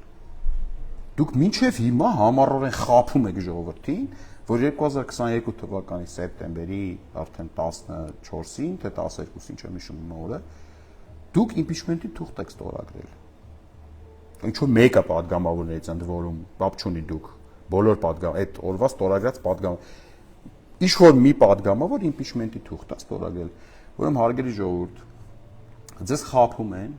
Դուք մինչև հիմա համառորեն խափում եք ժողովրդին, որ 2022 թվականի սեպտեմբերի արդեն 14-ին, թե 12-ին չեմ հիշում օրը, դուք իմպիչմենտի թուղթ եք ստորագրել։ Ինչու մեկը պատգամավորներից ընդ որում բապ չունի դուք, բոլոր պատգամ, այդ օրվա ստորագրած պատգամ Ինչ որ մի պատգամավոր իմպիչմենտի թուղթ է ստորագրել, որում հարգելի ժողովուրդ, ձեզ խափում են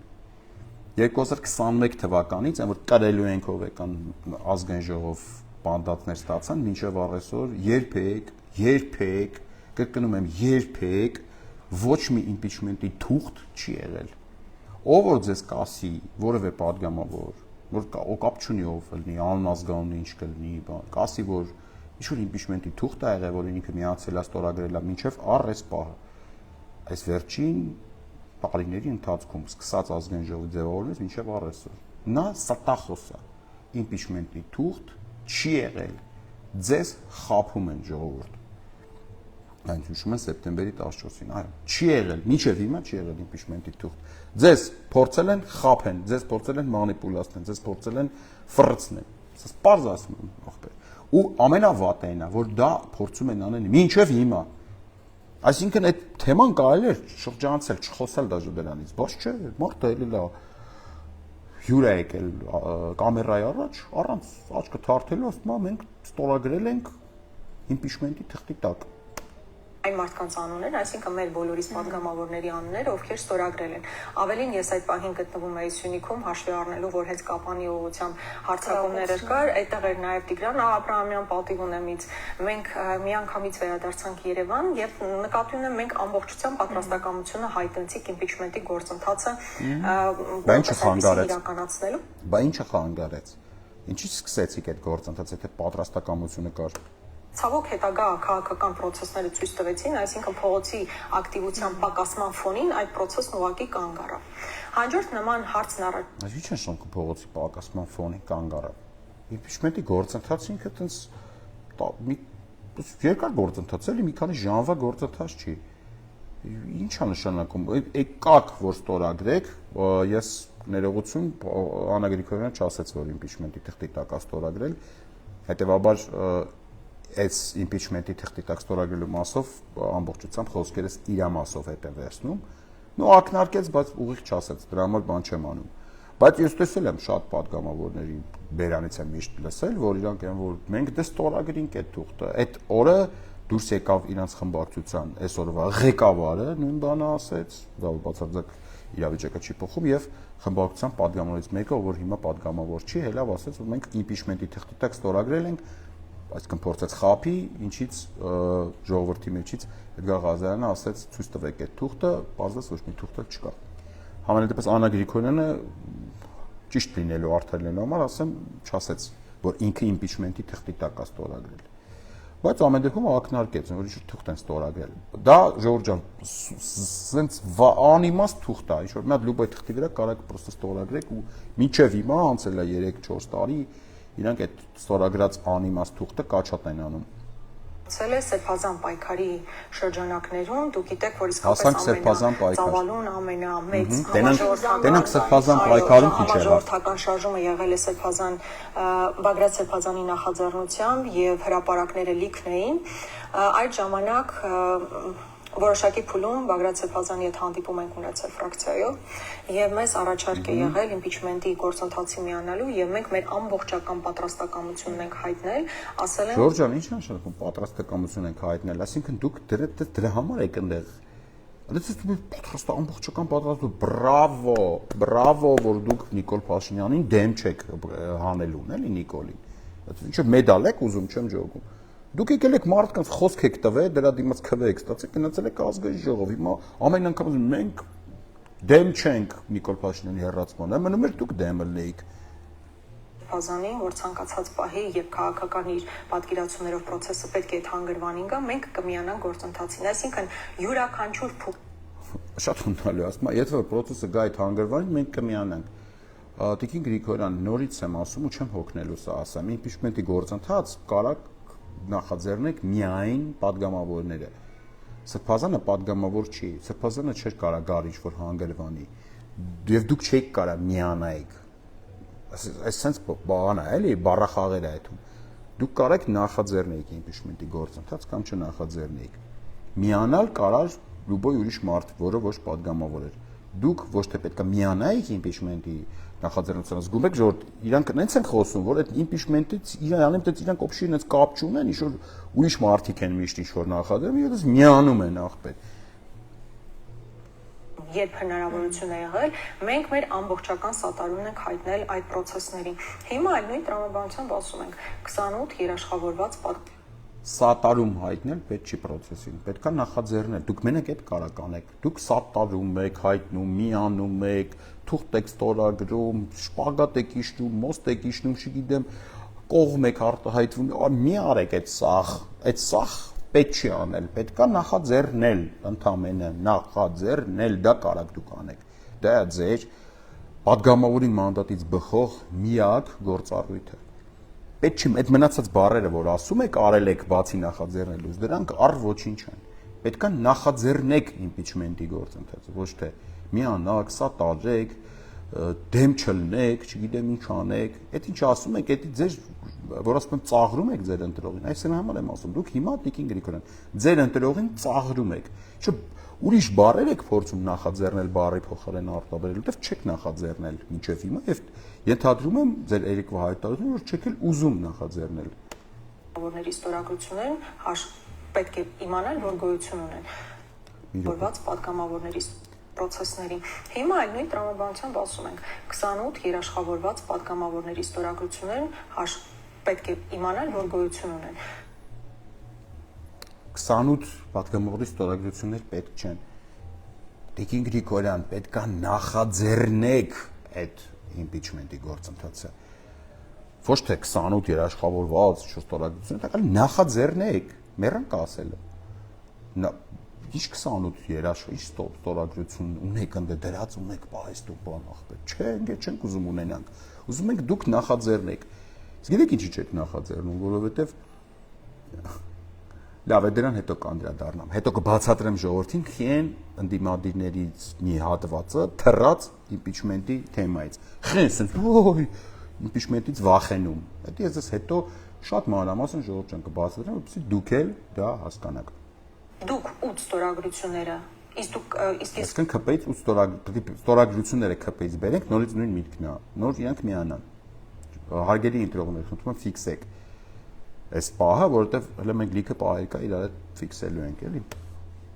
2021 թվականից, այն որ կրելու ենք ով եկան ազգային ժողով բանդատներ ստացան, մինչև առեսօր երբեք, կրկնում եմ, երբեք ոչ մի իմպիչմենտի թուղթ չի եղել։ Ով որ ձեզ կասի, որևէ պատգամավոր, որ կապ չունի ով լինի, անազգանուն ինչ կլինի, կասի, որ ինչ-որ իմպիչմենտի թուղթ է եղել, որին ինքը միացել է ստորագրել է մինչև առ այս պահը։ Այս վերջին տարիների ընթացքում սկսած ազգային ժողովի ձևավորումից մինչև առ այսօր։ Նա ստախոս է։ Իմպիչմենտի թուղթ չի եղել։ Ձեզ խափում են ժողովուրդ։ Այն հիշում են սեպտեմբերի 14-ին, այո, չի եղել, մինչև հիմա չի եղել իմպիչմենտի թուղթ։ Ձեզ փորձել են խափեն, ձեզ փորձել են մանիպուլացնել, ձեզ փորձել են ֆռցնել։ Սա պարզ ասում եմ, ախպեր։ Ու ամենավատն է, որ դա փորձում են անել մինչև հիմա։ Այսինքն այդ թեման կարելի է շրջանցել, չխոսել դաժե դրանից, բայց չէ, մարդը էլի լա հյուր է եկել կամերայի առաջ, առանց աչքը թարթելու, ասում է մենք ստորագրել ենք իմպիչմենտի թղթի տակ։ Այն մարդկանց անուններ, այսինքն մեր բոլորիս պատգամավորների անունները, ովքեր ստորագրել են։ Ավելին ես այդ պահին գտնվում էի Սյունիքում, հաշվի առնելով, որ հենց կապանի ուղղությամբ հարձակումներ կար, այդտեղ էր նաև Տիգրան Աբրահամյան պատիվ ունեմից։ Մենք միանգամից վերադարձանք Երևան եւ նկատի ունեմ մենք ամբողջությամբ պատրաստակամությունը հայտնեցինք իմպիչմենտի գործընթացը իրականացնելու։ Բա ինչը խանգարեց։ Ինչի՞ սկսեցիք այդ գործընթացը, եթե պատրաստակամությունը կար։ Ցավոք հետագա քաղաքական process-ները ցույց տվեցին, այսինքն փողոցի ակտիվության պակասման ֆոնին այդ process-ն ուղղակի կանգ առավ։ Հաջորդ նման հարցն առաջ։ Ինչ է շնորհք փողոցի պակասման ֆոնին կանգ առավ։ Իմպիչմենտի գործընթացը ինքը տենց մի երկար գործընթաց էլի, մի քանի ժամվա գործընթաց չի։ Ինչ է նշանակում։ Եկաք որ ստորագրեք, ես ներողություն Աննա Գրիգորյանը չասեց, որ իմպիչմենտի թղթի տակ է ստորագրել, հետեւաբար այս իմպիչմենտի թղթի տակ ստորագրելու մասով ամբողջությամբ խոսքերս իր մասով հետ է վերցնում։ Նո ակնարկեց, բայց ուղիղ չասեց, դրա համար բան չեմ անում։ Բայց ես տեսել եմ շատ պատգամավորների բերանից եմ միշտ լսել, որ իրանք են որ մենք դե ստորագրինք այդ թուղթը։ Այդ օրը դուրս եկավ իրանց խմբակցության այսօրվա ղեկավարը, նույն բանը ասեց, դա բացարձակ իրավիճակը չի փոխում եւ խմբակցության պատգամավորներից մեկը, որ հիմա պատգամավոր չի, հելավ ասեց, որ մենք իմպիչմենտի թղթի տակ ստորագրել ենք, այսինքն փորձեց խափի, ինչից ժողովրդի մեջից Էդգար Ղազարյանը ասեց ցույց տվեք այդ թուղթը, բացված ոչ մի թուղթ չկա։ Համենայնդեպս Աննա Գրիգորյանը ճիշտ լինելու արդար լինելու համար ասեմ, չասեց, որ ինքը իմպիչմենտի թղթի տակ է ստորագրել։ Բայց ամեն դեպքում ակնարկեց, որ ինչ թուղթ են ստորագրել։ Դա Ժորժ ջան, սենց անիմաստ թուղթ է, ինչ որ մի հատ լուբոյ թղթի վրա կարաք պրոստը ստորագրեք ու մինչև հիմա անցել է 3-4 տարի իրանք այդ ստորագրած անիմաստ թուղթը կաչատ են անում։ Ցել է սեփազան պայքարի շրջանակներում, դուք գիտեք, որ իսկապես ամենածավալուն ամենամեծ Տենանք սեփազան պայքարում քիչ է։ Ժողովրդական շարժումը եղել է սեփազան Բագրատ Սեփազանի նախաձեռնությամբ եւ հրապարակները լիքն էին։ Այդ ժամանակ որոշակի փուլում Բագրատ Սեփազանի հետ հանդիպում ենք ունեցել ֆրակցիայով եւ մեզ առաջարկ է եղել իմպիչմենտի գործընթացի միանալու եւ մենք մեր ամբողջական պատրաստակամությունն ենք հայտնել, ասել են Ժորժ ջան, ի՞նչ է նշանակում պատրաստակամություն ենք հայտնել, այսինքն դուք դրա համար եք այնտեղ։ Դա ամբողջական պատրաստություն, բրավո, որ դուք Նիկոլ Փաշինյանին դեմ չեք հանելուն, էլի Նիկոլին։ Ինչ մեդալ եք ուզում, չեմ ջոկում։ Դուք եկել եք մարդկանց խոսք եք տվել, դրա դիմաց քվե եք ստացել, գնացել եք ազգային ժողով։ Հիմա ամեն անգամ մենք դեմ չենք Նիկոլ Փաշինյանի հեռացմանը, մնում էր դուք դեմ ելնեիք։ Փազանի, որ ցանկացած պահի եւ քաղաքական իր պատկերացումներով process-ը պետք է հանգրվանին գա, մենք կմիանանք գործընթացին։ Այսինքն յուրաքանչյուր շատ հունալու ասում, եթե որ process-ը գա այդ հանգրվանին, մենք կմիանանք։ Տիկին Գրիգորյան, նորից եմ ասում ու չեմ հոգնելու սա ասեմ, impeachment-ի գործընթաց կարակ նախաձեռնեք միայն падգամավորները։ Սրբազանը падգամավոր չի, Սրբազանը չէր կարա գար ինչ-որ հանգրվանի, և դուք չեք կարա միանայիք, այս սենց բան է, էլի, բառախաղեր է այդում, դուք կարեք նախաձեռնեիք impeachment-ի գործընթաց կամ չնախաձեռնեիք, միանալ կարար լուբոյ ուրիշ մարդ, որը ոչ падգամավոր էր, դուք ոչ թե պետք է միանայիք impeachment-ի նախաձեռնությանը, զգում եք, որ իրանք նենց են խոսում, որ այդ impeachment-ից իրանք օբշի նենց կապ չունեն, ինչ-որ ուրիշ մարդիկ են միշտ ինչ-որ նախաձեռնում, իրենց միանում են ախպետ։ Երբ հնարավորություն է եղել, մենք մեր ամբողջական սատարումն ենք հայտնել այդ process-ներին։ Հիմա այլ նույն տրամաբանությամբ ասում ենք 28 երաշխավորված Սատարում հայտնել պետք չի process-ին, պետք է նախաձեռնել, դուք մենակ այդ կարակ անեք, դուք սատարում եք, հայտնում, միանում եք, թուղթ եք ստորագրում, շպագատ եք իջնում, մոստ եք իջնում, չգիտեմ, կողմ եք արտահայտվում, մի արեք այդ սաղ պետք չի անել, պետք է նախաձեռնել, ընդամենը նախաձեռնել, դա կարակ դուք անեք, դա է ձեր падգամավորի մանդատից բխող միակ գործառույթը։ Պետք չի, այդ մնացած բառերը, որ ասում եք, արել եք բացի նախաձեռնելուց, դրանք առ ոչինչ են։ Պետք է նախաձեռնեք impeachment-ի գործընթացը, ոչ թե միանաք, սատարեք, դեմ չլնեք, չգիտեմ ինչ անեք, այդ ինչ ասում եք, դա ձեր, որ ասում եմ, ծաղրում եք ձեր ընտրողին, այս համար եմ ասում, դուք հիմա Տիկին Գրիգորյան, ձեր ընտրողին ծաղրում եք, չէ, ուրիշ բառեր եք փորձում նախաձեռնել բառի փոխարեն արտաբերել, որտեվ չեք նախաձեռնել մինչև հիմա եւ ենթադրում եմ ձեր երեկվա հայտարարությունը, որ չեք էլ ուզում նախաձեռնել։ Որների ստորագրություններն պետք է իմանալ, որ գոյություն ունեն։ Որված падգամավորների process-ների։ Հիմա այլ նույն տրամաբանությամբ ասում ենք 28 երաշխավորված падգամավորների ստորագրություններն պետք է իմանալ, որ գոյություն ունեն։ 28 падգամավորի ստորագրություններ պետք չեն։ Տիկին Գրիգորյան, պետք է նախաձեռնեք այդ impeachment-ի գործընթացը։ Ոչ թե 28 երաշխավորված ստորագրություն, այլ նախաձեռնեք, մեռանք ասելը։ Ինչ 28 ինչ ստորագրություն ունեք ընդ դրած ունեք պահեստու բան ախպետ։ Չէ, ինձ չենք ուզում ունենանք։ Ուզում ենք դուք նախաձեռնեք։ Իսկ գիտեք ինչի՞ չեք նախաձեռնում, որովհետև լավ է դրան հետո կանդրադառնամ։ Հետո կբացատրեմ ժողովրդին քիեն ընդդիմադիրներից մի հատվածը թռած impeachment-ի թեմայից։ Քիեն ասես, ոյ, impeachment-ից վախենում։ Դա ես հետո շատ մանրամասն ժողովրդին կբացատրեմ, որպեսզի դուք էլ դա հասկանաք։ Դուք 8 ստորագրությունները, իսկ դուք Այսինքն ԿՊ-ից 8 ստորագրությունները ԿՊ-ից բերենք, նորից նույն միտքն է, նոր իրանք միանան։ Հարգելի ընտրողներ, խնդրում եմ ֆիքսեք այս պահը, որովհետև հələ մենք լիքը պահեր կա իրար հետ ֆիքսելու ենք, էլի։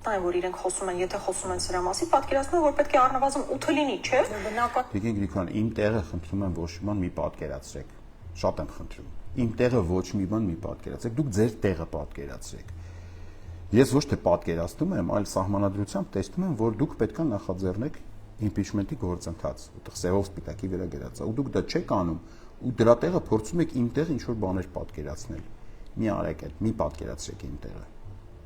Այն որ իրենք խոսում են, եթե խոսում են սրա մասին, պատկերացնում են, որ պետք է առնվազն 8-ը լինի, չէ՞։ Բնական։ Տիկին Գրիգորյան, իմ տեղը խնդրում եմ ոչ մի բան մի պատկերացրեք։ Շատ եմ խնդրում։ Իմ տեղը ոչ մի բան մի պատկերացրեք, դուք ձեր տեղը պատկերացրեք։ Ես ոչ թե պատկերացնում եմ, այլ սահմանադրությամբ տեսնում եմ, որ դուք պետք է նախաձեռնեք impeachment-ի գործընթաց, որտեղ սևով սպիտակի վրա գրած է, ու դուք դա չեք անում, ու դրա տեղը փորձում եք իմ տեղ ինչ-որ բաներ պատկերացնել։ Մի արեք այդ, մի պատկերացրեք իմ տեղը։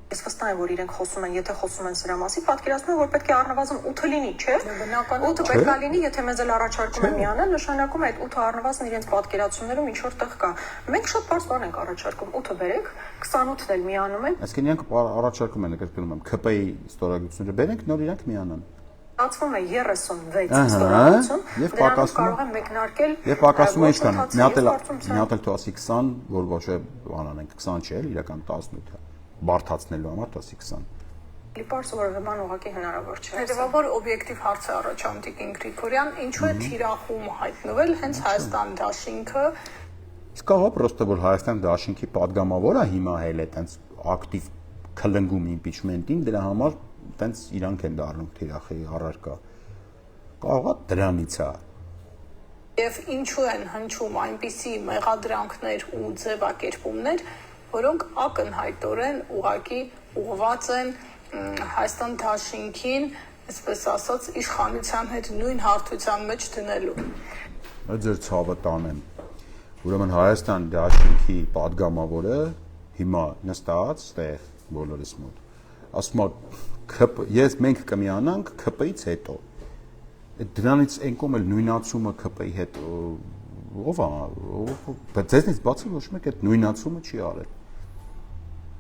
Ես վստահ եմ, որ իրենք խոսում են, եթե խոսում են սրա մասին, պատկերացնում են, որ պետք է առնվազն 8-ը լինի, չէ՞։ Բնական 8-ը պետք է լինի, եթե մեզ էլ առաջարկում են միանալ, նշանակում է այդ 8-ը առնվազն իրենց պատկերացումներում ինչ որ տեղ կա։ Մենք շատ բարձ բան ենք առաջարկում, 8-ը բերեք, 28-ն էլ միանում են։ Այսինքն իրանք առաջարկում են, կրկնում եմ, ԿՊ-ի ստորագրությունները բերենք, նոր իրանք միանան։ Ստացվում է 36 ստորագրություն, դրանով կարող են մեկնարկել։ Եվ պակասում է ինչքան, մի հատ էլ թող ասի 20, որ ոչ է բան անենք, 20 չէ, իրական 18-ը, բարթացնելու համար տասի 20։ Լիպարս որևէ բան ուղղակի հնարավոր չէ։ Հետևաբար օբյեկտիվ հարց է առաջանում Տիկին Գրիգորյան, ինչու է թիրախում հայտնվել հենց Հայաստան դաշինքը։ Իսկ ահա պրոստը որ Հայաստան դաշինքի падգամավորը հիմա հել է տենց ակտիվ քլնգում impeachment-ին, դրա համար տենց իրանք են դառնում թիրախի առարկա։ Կարող է դրանից է։ Եվ ինչու են հնչում այնպիսի մեղադրանքներ ու ձևակերպումներ, որոնք ակնհայտորեն ուղղակի ուղղված են Հայաստան դաշինքին, այսպես ասած, իշխանության հետ նույն հարթության մեջ դնելու։ Այդ ձեր ցավը տանեմ։ Ուրեմն Հայաստան դաշինքի падգամավորը հիմա նստած ստեղ բոլորիս մոտ ասում է մենք կմիանանք ԿՊ-ից հետո։ Դրանից այն կողմ էլ նույնացումը ԿՊ-ի հետ ով է, բայց ձեզնից բացի ոչ մեկ այդ նույնացումը չի արել։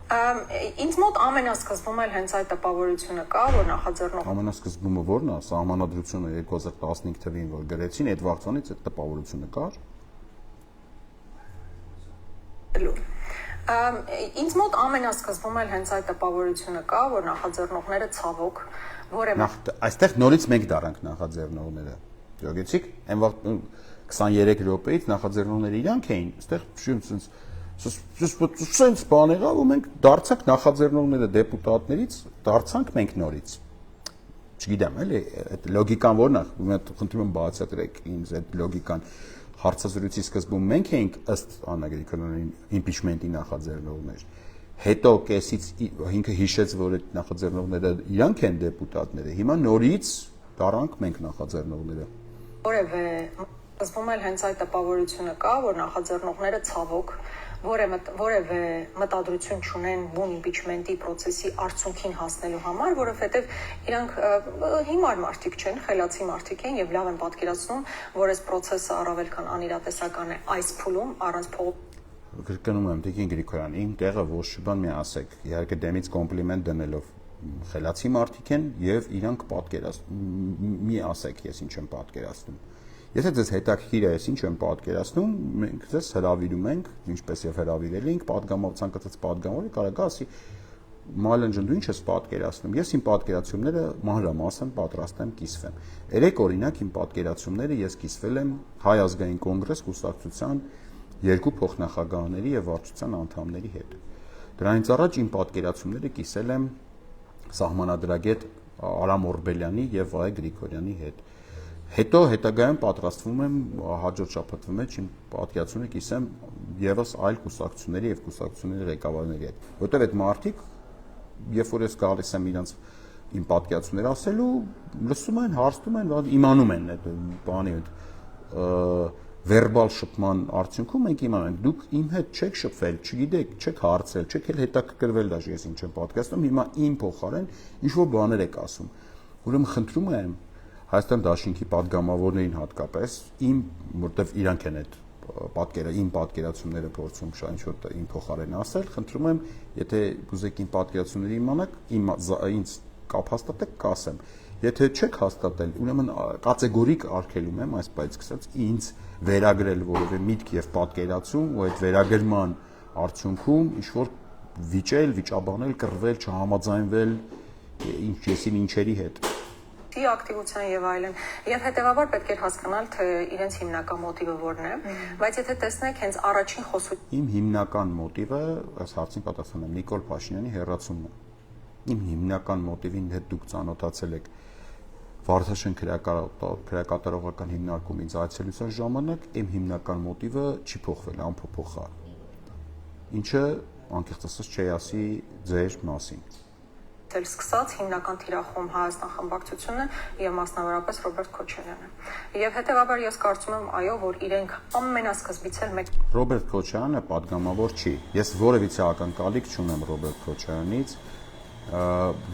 Ինձ մոտ ամենասկզբում էլ հենց այդ տպավորությունը կա, որ նախաձեռնող Ամենասկզբումը ո՞րն է, սահմանադրությունը 2015 թվականին որ գրեցին, այդ վաղցանից այդ տպավորությունը կար։ Ինձ մոտ ամենասկզբում էլ հենց այդ տպավորությունը կա, որ նախաձեռնողները ցավոք, որը Այստեղ նորից մենք դարանք նախաձեռնողները։ Ճոգեցիք, այն վաղ 23 րոպեից նախաձեռնողները իրանք էին, այստեղ Սենց բան եղավ ու մենք դարձանք նախաձեռնողները դեպուտատներից, դարձանք մենք նորից։ Չգիտեմ, էլի, այդ լոգիկան ո՞րն է, խնդրում եմ բացատրեք ինձ այդ լոգիկան։ Հարցազրույցի սկզբում մենք էինք ըստ Աննա Գրիգորյանի իմպիչմենտի նախաձեռնողներ։ Հետո կեսից ինքը հիշեց, որ այդ նախաձեռնողները իրանք են դեպուտատները։ Հիմա նորից դարանք մենք նախաձեռնողները։ որևէ սկզբում էլ հենց այդ տպավորությունը կա, որ նախաձեռնողները ցավոք որևէ մտադրություն չունեն բուն իմպիչմենտի process-ի արդյունքին հասնելու համար, որովհետև իրանք հիմար մարդիկ չեն, խելացի մարդիկ են եւ լավ են պատկերացնում, որ այս process-ը առավել քան անիրատեսական է այս փուլում առանց Կրկնում եմ Տիկին Գրիգորյան, իմ տեղը ոչ բան մի ասեք, իհարկե դեմից կոմպլիմենտ դնելով խելացի մարդիկ են եւ իրանք պատկերացնում մի ասեք, ես ինչ եմ պատկերացնում։ Եթե ձեզ հետաքրքիր է, ես ինչ եմ պատկերացնում, մենք ձեզ հրավիրում ենք, ինչպես եւ հրավիրել ենք, падգամով ցանկացած падգամորի կարող է ասի Մալենջն դու ինչ ես պատկերացնում։ Ես իմ պատկերացումները մանրամասն պատրաստ եմ կիսվեմ։ Երեք օրինակ իմ պատկերացումները ես կիսվել եմ Հայ ազգային կոնգրես կուսակցության երկու փոխնախագահների եւ վարչության անդամների հետ։ Դրանից առաջ իմ պատկերացումները կիսել եմ սահմանադրագետ Արամ Օրբելյանի եւ Վահե Գրիգորյանի հետ։ Հետո հետագայում պատրաստվում եմ հաջորդ շաբաթվա մեջ իմ պատկերացումը կիսեմ եւս այլ կուսակցությունների եւ կուսակցությունների ղեկավարների հետ, որտեղ այդ մարդիկ երբ որ ես գալիս եմ իրանց իմ պատկերացումները ասելու, լսում են, հարցնում են, իմանում են այդ բանի վերբալ շփման արդյունքում մենք իմանում ենք դուք իմ հետ չեք շփվել, չգիտեք, չեք հարցել, չեք էլ հետաքրքրվել դաժե ես ինչ եմ պատկերացնում, հիմա իմ փոխարեն ինչ որ բաներ եք ասում։ Ուրեմն խնդրում եմ Հայաստան Դաշինքի падգամավորներին հատկապես իմ որտեվ իրանք են այդ իմ պատկերացումները փորձում ինչ որ իմ փոխարեն ասել, խնդրում եմ, եթե ուզեք իմ պատկերացումները իմանաք, ինձ կապ հաստատեք, կասեմ։ Եթե չեք հաստատել, ուրեմն կատեգորիկ արգելում եմ այս բայց սկսած ինձ վերագրել որևէ միտք եւ պատկերացում, ու այդ վերագրման արդյունքում ինչ որ վիճել, վիճաբանել, կռվել, չհամաձայնվել ինչեսին ինչերի հետ ակտիվության եւ այլն եւ հետեւաբար պետք է հասկանալ թե իրենց հիմնական մոտիվը որն է բայց եթե տեսնեք հենց առաջին խոսում իմ հիմնական մոտիվը այս հարցին պատասխանեմ Նիկոլ Փաշինյանի հերացումն է իմ հիմնական մոտիվին հետ դուք ծանոթացել եք Վարդաշեն քրեակատարողական հիմնարկումից այցելության ժամանակ իմ հիմնական մոտիվը չի փոխվել անփոփոխ է ինչը անկեղծ ասած չի ասի ձեր մասին սկսած հիմնական թիրախում Հայաստան խմբակցությունը եւ մասնավորապես Ռոբերտ Քոչարյանը։ Եվ հետեւաբար ես կարծում եմ, այո, որ իրենք ամենասկզբից էլ մեկ Ռոբերտ Քոչարյանը падգամավոր չի։ Ես որևիցե ակնկալիք չունեմ Ռոբերտ Քոչարյանից։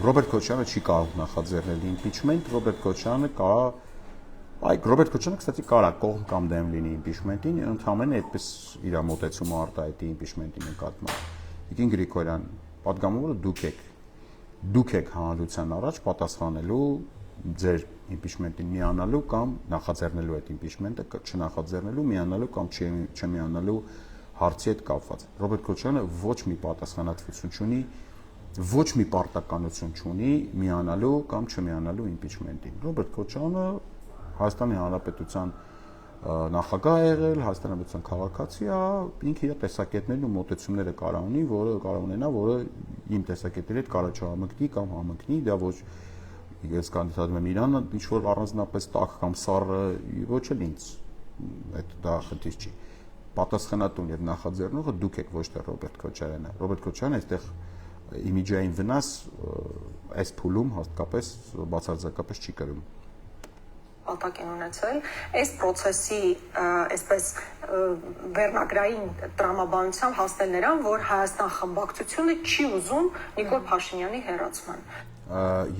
Ռոբերտ Քոչարյանը չի կարող նախաձեռնել իմպիչմենտ, Ռոբերտ Քոչարյանը, կստати կարա կողմ կամ դեմ լինի իմպիչմենտին, ընդհանրապես այդպես իր մոտեցումը արտահայտի իմպիչմենտի նկատմամբ։ Տիկին Գրիգորյան, падգամավորը դուք եք հանրության առաջ պատասխանելու ձեր իմպիչմենտին միանալու կամ նախաձեռնելու այդ իմպիչմենտը, չնախաձեռնելու, միանալու կամ չմիանալու հարցի հետ կապված։ Ռոբերտ Քոչարյանը ոչ մի պատասխանատվություն չունի, ոչ մի պարտականություն չունի միանալու կամ չմիանալու իմպիչմենտին։ Ռոբերտ Քոչարյանը Հայաստանի Հանրապետության նախագահ է եղել, Հայաստանի Հանրապետության քաղաքացի է, ինքը իր տեսակետներն ու մոտեցումները կարող ունի, որը կարող ունենա, որը իմ տեսակետների հետ կարող չհամընկնի կամ համընկնի, դա ոչ ես կանդիդատում եմ Իրանը, ինչ որ առանձնապես տաք կամ սառը, ոչ էլ ինձ այդ դա խնդիր չի։ Պատասխանատուն եւ նախաձեռնողը դուք եք, ոչ թե Ռոբերտ Քոչարյանը։ Ռոբերտ Քոչարյանը այստեղ իմիջային վնաս այս փուլում հատկապես բացարձակապես չի կրում։ Պատակ են ունեցել այս process-ի այսպես վերնագրային տրամաբանությամբ հասնել նրան, որ Հայաստան խմբակցությունը չի ուզում Նիկոլ Փաշինյանի հերացման։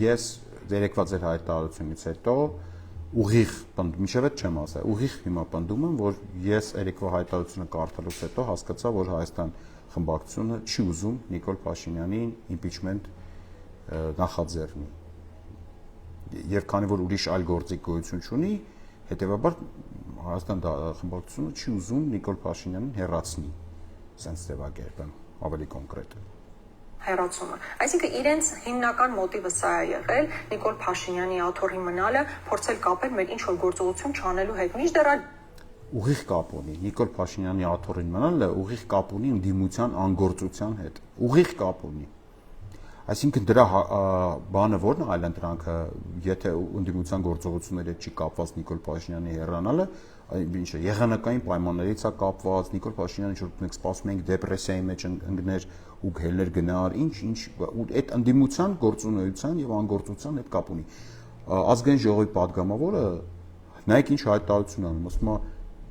Ես երեկվա ձեր հայտարարությունից հետո ուղիղ մինչև այդ չեմ ասա, ուղիղ հիմա պնդում եմ, որ ես երեկվա հայտարարությունը կարդալուց հետո հասկացա, որ Հայաստան խմբակցությունը չի ուզում Նիկոլ Փաշինյանին իմպիչմենտ նախաձեռնի։ Եվ քանի որ ուրիշ այլ գործիք գոյություն չունի, հետեւաբար Հայաստան խմբակցությունը չի ուզում Նիկոլ Փաշինյանին հեռացնի, sense ձևակերպեմ, ավելի կոնկրետ։ Հեռացումը։ Այսինքն իրենց հիմնական մոտիվը սա է եղել Նիկոլ Փաշինյանի աթոռի մնալը, փորձել կապել մեր ինչ-որ գործողություն չանելու հետ։ Մինչդեռ ուղիղ կապ ունի Նիկոլ Փաշինյանի աթոռին մնալը, ուղիղ կապ ունի ընդդիմության անգործության հետ։ Ուղիղ կապ ունի։ Այսինքն դրա բանը ո՞րն է այլընտրանքը, եթե ընդդիմության գործողությունների հետ չի կապված Նիկոլ Փաշինյանի հեռանալը, ինչ է, եղանակային պայմաններից է կապված, Նիկոլ Փաշինյանը ինչ-որ մենք սպասում ենք դեպրեսիայի մեջ ընկներ ու գելներ գնար, ինչ այդ ընդդիմության գործունեության եւ անգործության հետ կապ ունի։ Ազգային ժողովի падգամավորը նայեք ինչ հայտարարություն անում, ասում է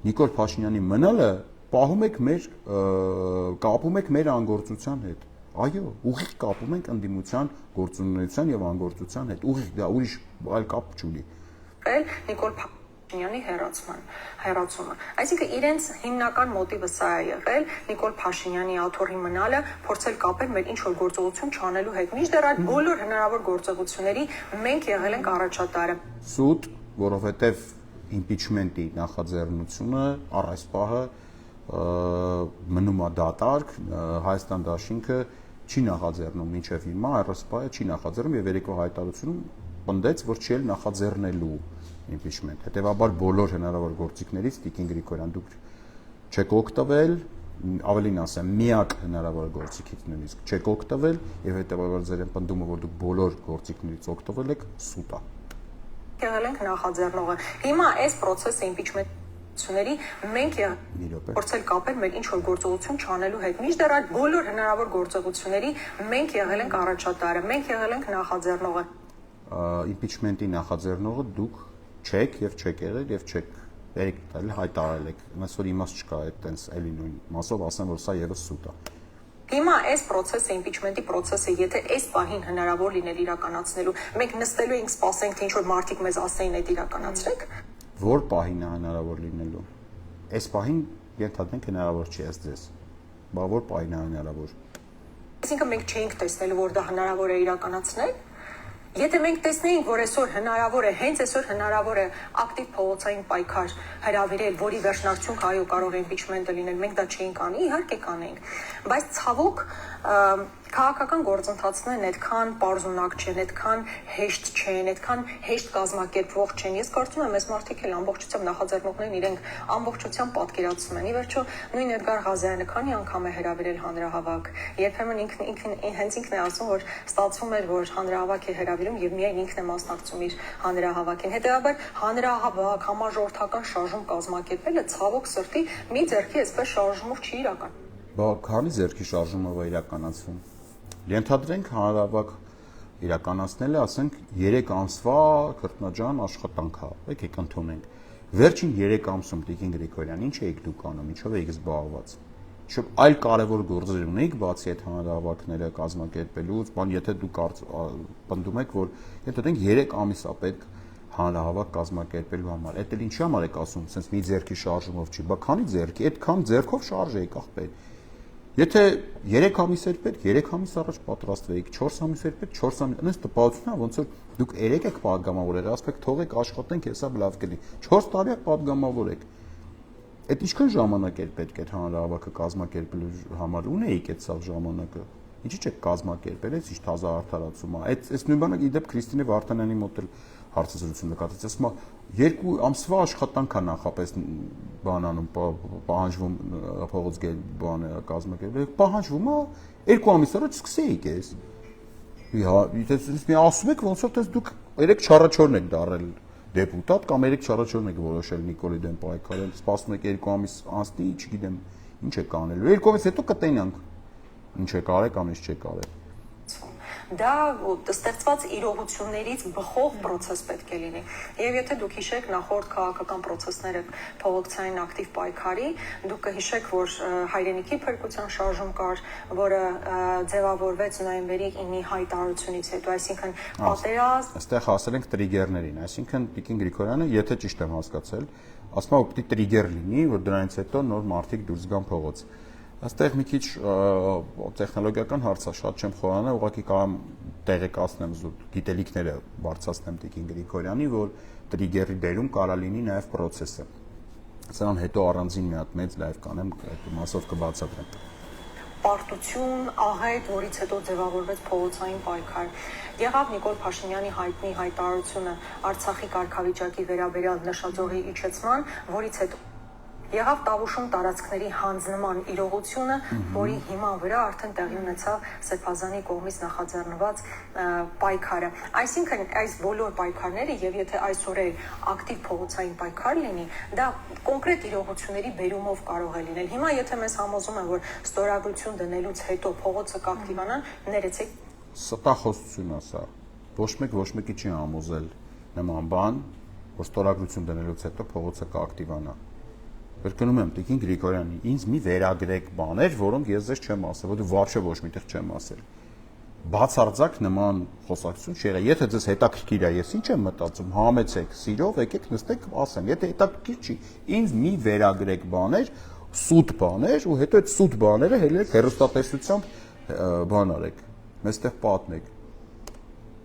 Նիկոլ Փաշինյանի մնալը կապում եք մեր անգործության հետ։ Այո, ուղիղ կապում ենք ընդդիմության գործունեության եւ անգործության հետ։ Ուղիղ, դա ուրիշ այլ կապ չունի։ Նիկոլ Փաշինյանի հեռացումը։ Այսինքն իրենց հիմնական մոտիվը սա է եղել Նիկոլ Փաշինյանի աթոռի մնալը, փորձել կապել մեր ինչ-որ գործողություն չանելու հետ։ Մինչդեռ այդ բոլոր հնարավոր գործողությունների մենք եղել ենք առաջատարը։ Սուտ, որովհետեւ իմպիչմենտի նախաձեռնությունը առ այս պահը մնում է դատարկ, Հայաստան դաշինքը չի նախաձեռնում մինչև հիմա, այս պահը չի նախաձեռնում եւ երեկվա հայտարարությունում պնդեց, որ չի էլ նախաձեռնելու impeachment։ Հետևաբար բոլոր հնարավոր գործիքներից Տիկին Գրիգորյան դուք չեք օգտվել, ավելին ասեմ, միակ հնարավոր գործիքից նույնիսկ չեք օգտվել եւ հետևաբար ձեր պնդումը, որ դուք բոլոր գործիքներից օգտվել եք, սուտ է։ Եղել ենք նախաձեռնողը։ Հիմա այս process-ը impeachment մենք փորձել կապել մեր ինչ-որ գործողություն չանելու հետ։ Մինչդեռ այդ բոլոր հնարավոր գործողությունների մենք եղել ենք առաջատարը, մենք եղել ենք նախաձեռնողը։ Impeachment-ի նախաձեռնողը դուք չեք եւ չեք եղել եւ չեք հայտարարել եք։ Ոնց որ իմաստ չկա այդտենց էլի նույն մասով ասեմ, որ սա եւս սուտ է։ Հիմա այս process-ը, impeachment-ի process-ը, եթե այս պահին հնարավոր լիներ իրականացնելու, մենք նստելու ենք, սպասենք, թե ինչ-որ մարդիկ մեզ ասեին այդ իրականացրեք։ Որ պահին է հնարավոր լինելու։ Այս պահին ենթադրենք հնարավոր չի ես ձեզ։ Բա որ պահին է հնարավոր։ Այսինքն մենք չէինք տեսնելու, որ դա հնարավոր է իրականացնել։ Եթե մենք տեսնեինք, որ այսօր հնարավոր է, հենց այսօր հնարավոր է ակտիվ փողոցային պայքար հրավիրել, որի վերջնարդյունքը այո կարող է impeachment-ը լինել, մենք դա չէինք անի, իհարկե կանենք, բայց ցավոք քաղաքական գործընթացներն այդքան պարզունակ չեն, այդքան հեշտ չեն, այդքան հեշտ կազմակերպվող չեն։ Ես կարծում եմ, այս մարդիկ էլ ամբողջությամբ նախաձեռնողներն իրենք ամբողջությամբ պատկերացնում են։ Ի վերջո նույն Էդգար Ղազարյանը քանի անգամ է հրավիրել հանրահավաք։ Երբեմն հենց ինքն է ասում, որ ստացվում էր, որ հանրահավաք է հրավիրում եւ միայն ինքն է մասնակցում իր հանրահավաքին։ Հետեւաբար հանրահավաք, համաժողովրդական շարժում կազմակերպելը ցավոք սրտի մի ձեռքի այսպես շարժումով չի իրական։ Բա քանի ձեռքի շարժումով է իրականացվում։ Ենթադրենք հանրահավաք իրականացնելը, ասենք 3 ամսվա քրտնաջան աշխատանք է, եկեք ընդունենք։ Վերջին 3 ամսում Տիկին Գրիգորյան ինչ էիք դուք անում, ինչով էիք զբաղված։ Ինչ այլ կարևոր գործեր ունեիք բացի այդ հանրահավաքները կազմակերպելուց, բան եթե դուք պնդում եք, որ ենթադրենք 3 ամիս է պետք հանրահավաք կազմակերպելու համար։ Այդ էլ ինչի համար եք ասում, sense մի ձեռքի շարժումով չի, բա քանի ձեռքի, այդքան ձեռքով շարժ էիք ախպեր։ Եթե 3 ամիս էր պետք, 3 ամիս առաջ պատրաստվեիք, 4 ամիս էր պետք, 4 ամիս, այնպես տպավորությունն է, ոնց որ դուք 3 եք падգամավորել, ասեք թողեք աշխատենք, հեսա լավ կլինի։ 4 տարի падգամավոր եք։ Այդ ինչքան ժամանակ էր պետք այդ հանրահավաքը կազմակերպելու համար, ունեիք այդ սա ժամանակը։ Ինչի՞ չեք կազմակերպել, այս ինչ թազա արդարացում է։ Այս նույն բանը իդեպ Քրիստինե Վարդանյանի մոտ էլ հարցազրույցում նկատեց, ասում է 2 ամսվա աշխատանք է նախապես բանանում, պահանջվում փողոց բանը կազմակերպել, պահանջվում է 2 ամիս առաջ սկսեիք էս։ Եթե մի ասում եք, ոնց որ դες դուք 3 չառաջորն եք դարել դեպուտատ կամ 3 չառաջորն եք որոշել Նիկոլի դեմ պայքարել, սպասում եք 2 ամիս անցնի, չգիտեմ, ինչ եք անելու։ 2 ամիս հետո կտենանք։ Ինչ եք արել կամ ինչ չեք արել։ դա ստեղծված իրողություններից բխող process պետք է լինի։ Եվ եթե դուք հիշեք նախորդ քաղաքական process-ները փողոցային ակտիվ պայքարի, դուք կհիշեք, որ հայրենիքի փրկության շարժում կար, որը ձևավորվեց նոյեմբերի 9-ի հայտարարությունից հետո, այսինքն պատերազմ։ Այստեղ հասել ենք տրիգերներին, այսինքն Տիկին Գրիգորյանը, եթե ճիշտ եմ հասկացել, ասում է, որ պետք է տրիգեր լինի, որ դրանից հետո նոր մարդիկ դուրս գան փողոց։ Այստեղ մի քիչ տեխնոլոգիական հարց է, շատ չեմ խորանա, ուղղակի կարամ տեղեկացնեմ զուտ գիտելիքները բարձրացնեմ Տիկին Գրիգորյանի, որ տրիգերի դերում կարա լինի նաև process-ը։ Սրան հետո առանձին մի հատ մեծ լայվ կանեմ, այդ մասով կբացատրեմ։ Պարտություն, աղետ, որից հետո ձևավորվեց փողոցային պայքար։ Եղավ Նիկոլ Փաշինյանի հայտնի հայտարարությունը Արցախի կարգավիճակի վերաբերյալ նշաձողի իջեցման, որից հետո եղավ Տավուշում տարածքների հանձնման իրողությունը, որի հիման վրա արդեն տեղի ունեցավ Սրբազանի կողմից նախաձեռնված պայքարը։ Այսինքն այս բոլոր պայքարները եւ եթե այսօր էլ ակտիվ փողոցային պայքար լինի, դա կոնկրետ իրողությունների բերումով կարող է լինել։ Հիմա եթե մեզ համոզում են, որ ստորագրություն դնելուց հետո փողոցը կակտիվանա, ներեցեք ստախոսություն է սա։ Ոչ մեկի չի համոզել նման բան, որ ստորագրություն դնելուց հետո փողոցը կակտիվանա։ Կրկնում եմ Տիկին Գրիգորյանի, ինձ մի վերագրեք բաներ, որոնք ես ձեզ չեմ ասել, որ դու вообще ոչ միտեղ չեմ ասել։ Բացարձակ նման խոսակցություն չի եղել։ Եթե ձեզ հետաքրքիր է, ես ինչ եմ մտածում, համեցեք, սիրով եկեք նստեք, ասեմ, եթե հետաքրքիր չի, ինձ մի վերագրեք բաներ, սուտ բաներ, ու հետո այդ սուտ բաները հելեք հեռուստատեսությամբ բան արեք։ Մեստեղ պատմեք։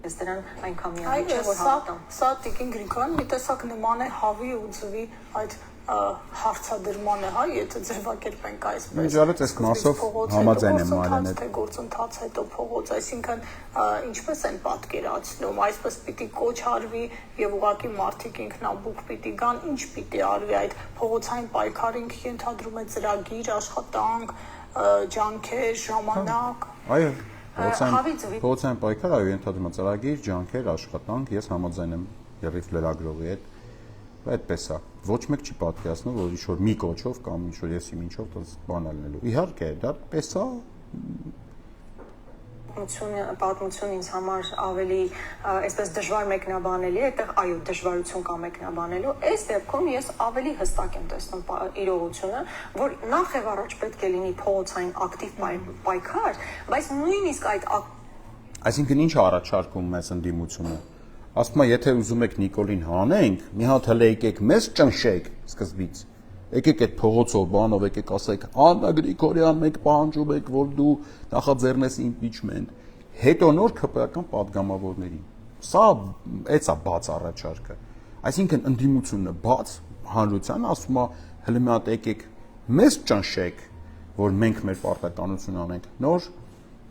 Ես դրան այնքան միայն չէ, որ հավատամ։ Սա Տիկին Գրիգորյան մի տեսակ նման է հավի ու ձվի այդ հարցադրմանը, հա, եթե ձևակերպենք այսպես։ Միջալից այս մասով համաձայն եմ Մարիանե։ Թե գործընթաց հետո փողոց, այսինքն ինչպես են պատկերացնում, այսպես պիտի կոչ արվի եւ ուղղակի մարդիկ ինքնաբուխ պիտի գան, ինչ պիտի արվի այդ փողոցային պայքարին ենթադրում է ծրագիր, աշխատանք, ջանքեր, ժամանակ։ Այո, փողոցային պայքարը ենթադրում է ծրագիր, ջանքեր, աշխատանք, ես համաձայն եմ եռիվ լրագրողի հետ։ Այդպես է։ Ոչ մեկ չի պատկերացնում, որ ինչ-որ մի կոչով կամ ինչ-որ եսի ինչով դες բան ալնելու։ Իհարկե, դա պես է։ Պատմություն ինձ համար ավելի այսպես դժվար մեկնաբանելի է, այդտեղ այո, դժվարություն կա մեկնաբանելու։ Այս դեպքում ես ավելի հստակ եմ տեսնում իրողությունը, որ նախ եւ առաջ պետք է լինի փողոցային ակտիվ պայքար, բայց նույնիսկ այդ Այսինքն ինչ առաջարկում մեզ ընդդիմությունը։ Ասում է, եթե ուզում եք Նիկոլին հանենք, մի հատ հələ եկեք մեզ ճնշեք սկզբից։ Եկեք այդ փողոցով բանով եկեք ասեք, Աննա Գրիգորյան, մենք պահանջում ենք, որ դու նախաձեռնես իմպիչմենտ։ Հետո նոր ԿՊ-ական падգամավորներին։ Սա էս է բաց առաջարկը։ Այսինքն ընդդիմությունը բաց հանրության ասում է, հələ մի հատ եկեք մեզ ճնշեք, որ մենք մեր պարտականություն անենք։ Նոր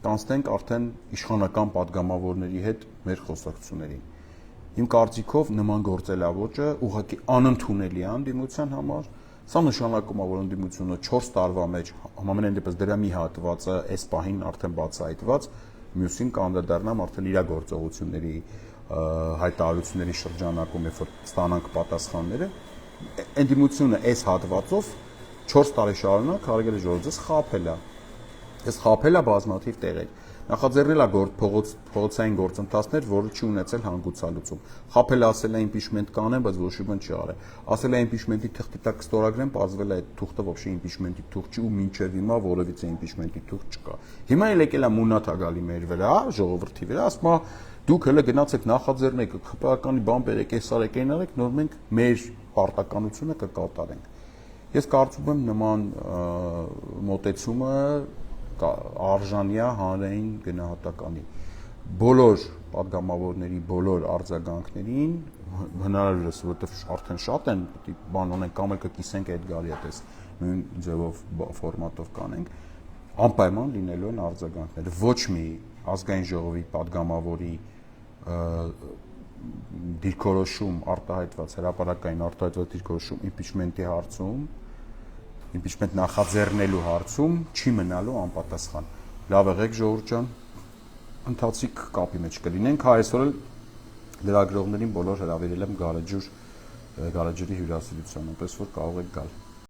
կանցնենք արդեն իշխանական падգամավորների հետ մեր խոսակցություններին։ Իմ կարծիքով նման գործելավոճը ուղղակի անընդունելի է ընդդիմության համար։ Սա նշանակում է, որ ընդդիմությունը 4 տարվա մեջ համենայն դեպս դրա մի հատվածը այս պահին արդեն բացահայտված, մյուսին կանդրադառնամ արդեն իր գործողությունների հայտարարությունների շրջանակում, երբ որ ստանանք պատասխանները, ընդդիմությունը այս հատվածով 4 տարի շարունակ հարգելի ժողովուրդ խաբել է։ Այս խաբել է բազմաթիվ տեղեր։ Նախաձեռնել է փողոցային գործընթացներ, որը չի ունեցել հանգուցալուծում։ Խաբել ասել է իմպիչմենտ կանեն, բայց ոչ մի բան չի արել։ Ասել է իմպիչմենտի թղթի տակ կստորագրեն, պարզվել է այդ թուղթը ոչ իմպիչմենտի թուղթ չի ու մինչև հիմա որևիցե իմպիչմենտի թուղթ չկա։ Հիմա էլ եկել է մունաթ գալի մեր վրա, ժողովրդի վրա, ասում է դուք հələ գնացեք նախաձեռնեք, ԿՊ-ականի բան բերեք, այս արեք, այն արեք, նոր մենք մեր պարտականությունը կկատարենք։ Ես կարծում եմ նման մոտեցումը արժանյա հանրային գնահատականի բոլոր падգամավորների բոլոր արձագանքներին հնարավորս որովհետև արդեն շատ են բան ունեն կամ էլ կկիսենք այդ գալի հետս նույն ձևով ֆորմատով կանենք անպայման լինելու են արձագանքները ոչ մի ազգային ժողովի падգամավորի դիրքորոշում արտահայտված հրապարակային արտահայտված դիրքորոշում իմպիչմենտի հարցում իմպիչմենտ նախաձեռնելու հարցում չի մնալու անպատասխան։ Լավ եղեք ժողովուրդ ջան, ընթացիկ կապի մեջ կլինենք, այսօր էլ լրագրողներին բոլոր հրավիրել եմ Գարեջուրի հյուրասիրության, այնպես որ կարող եք գալ։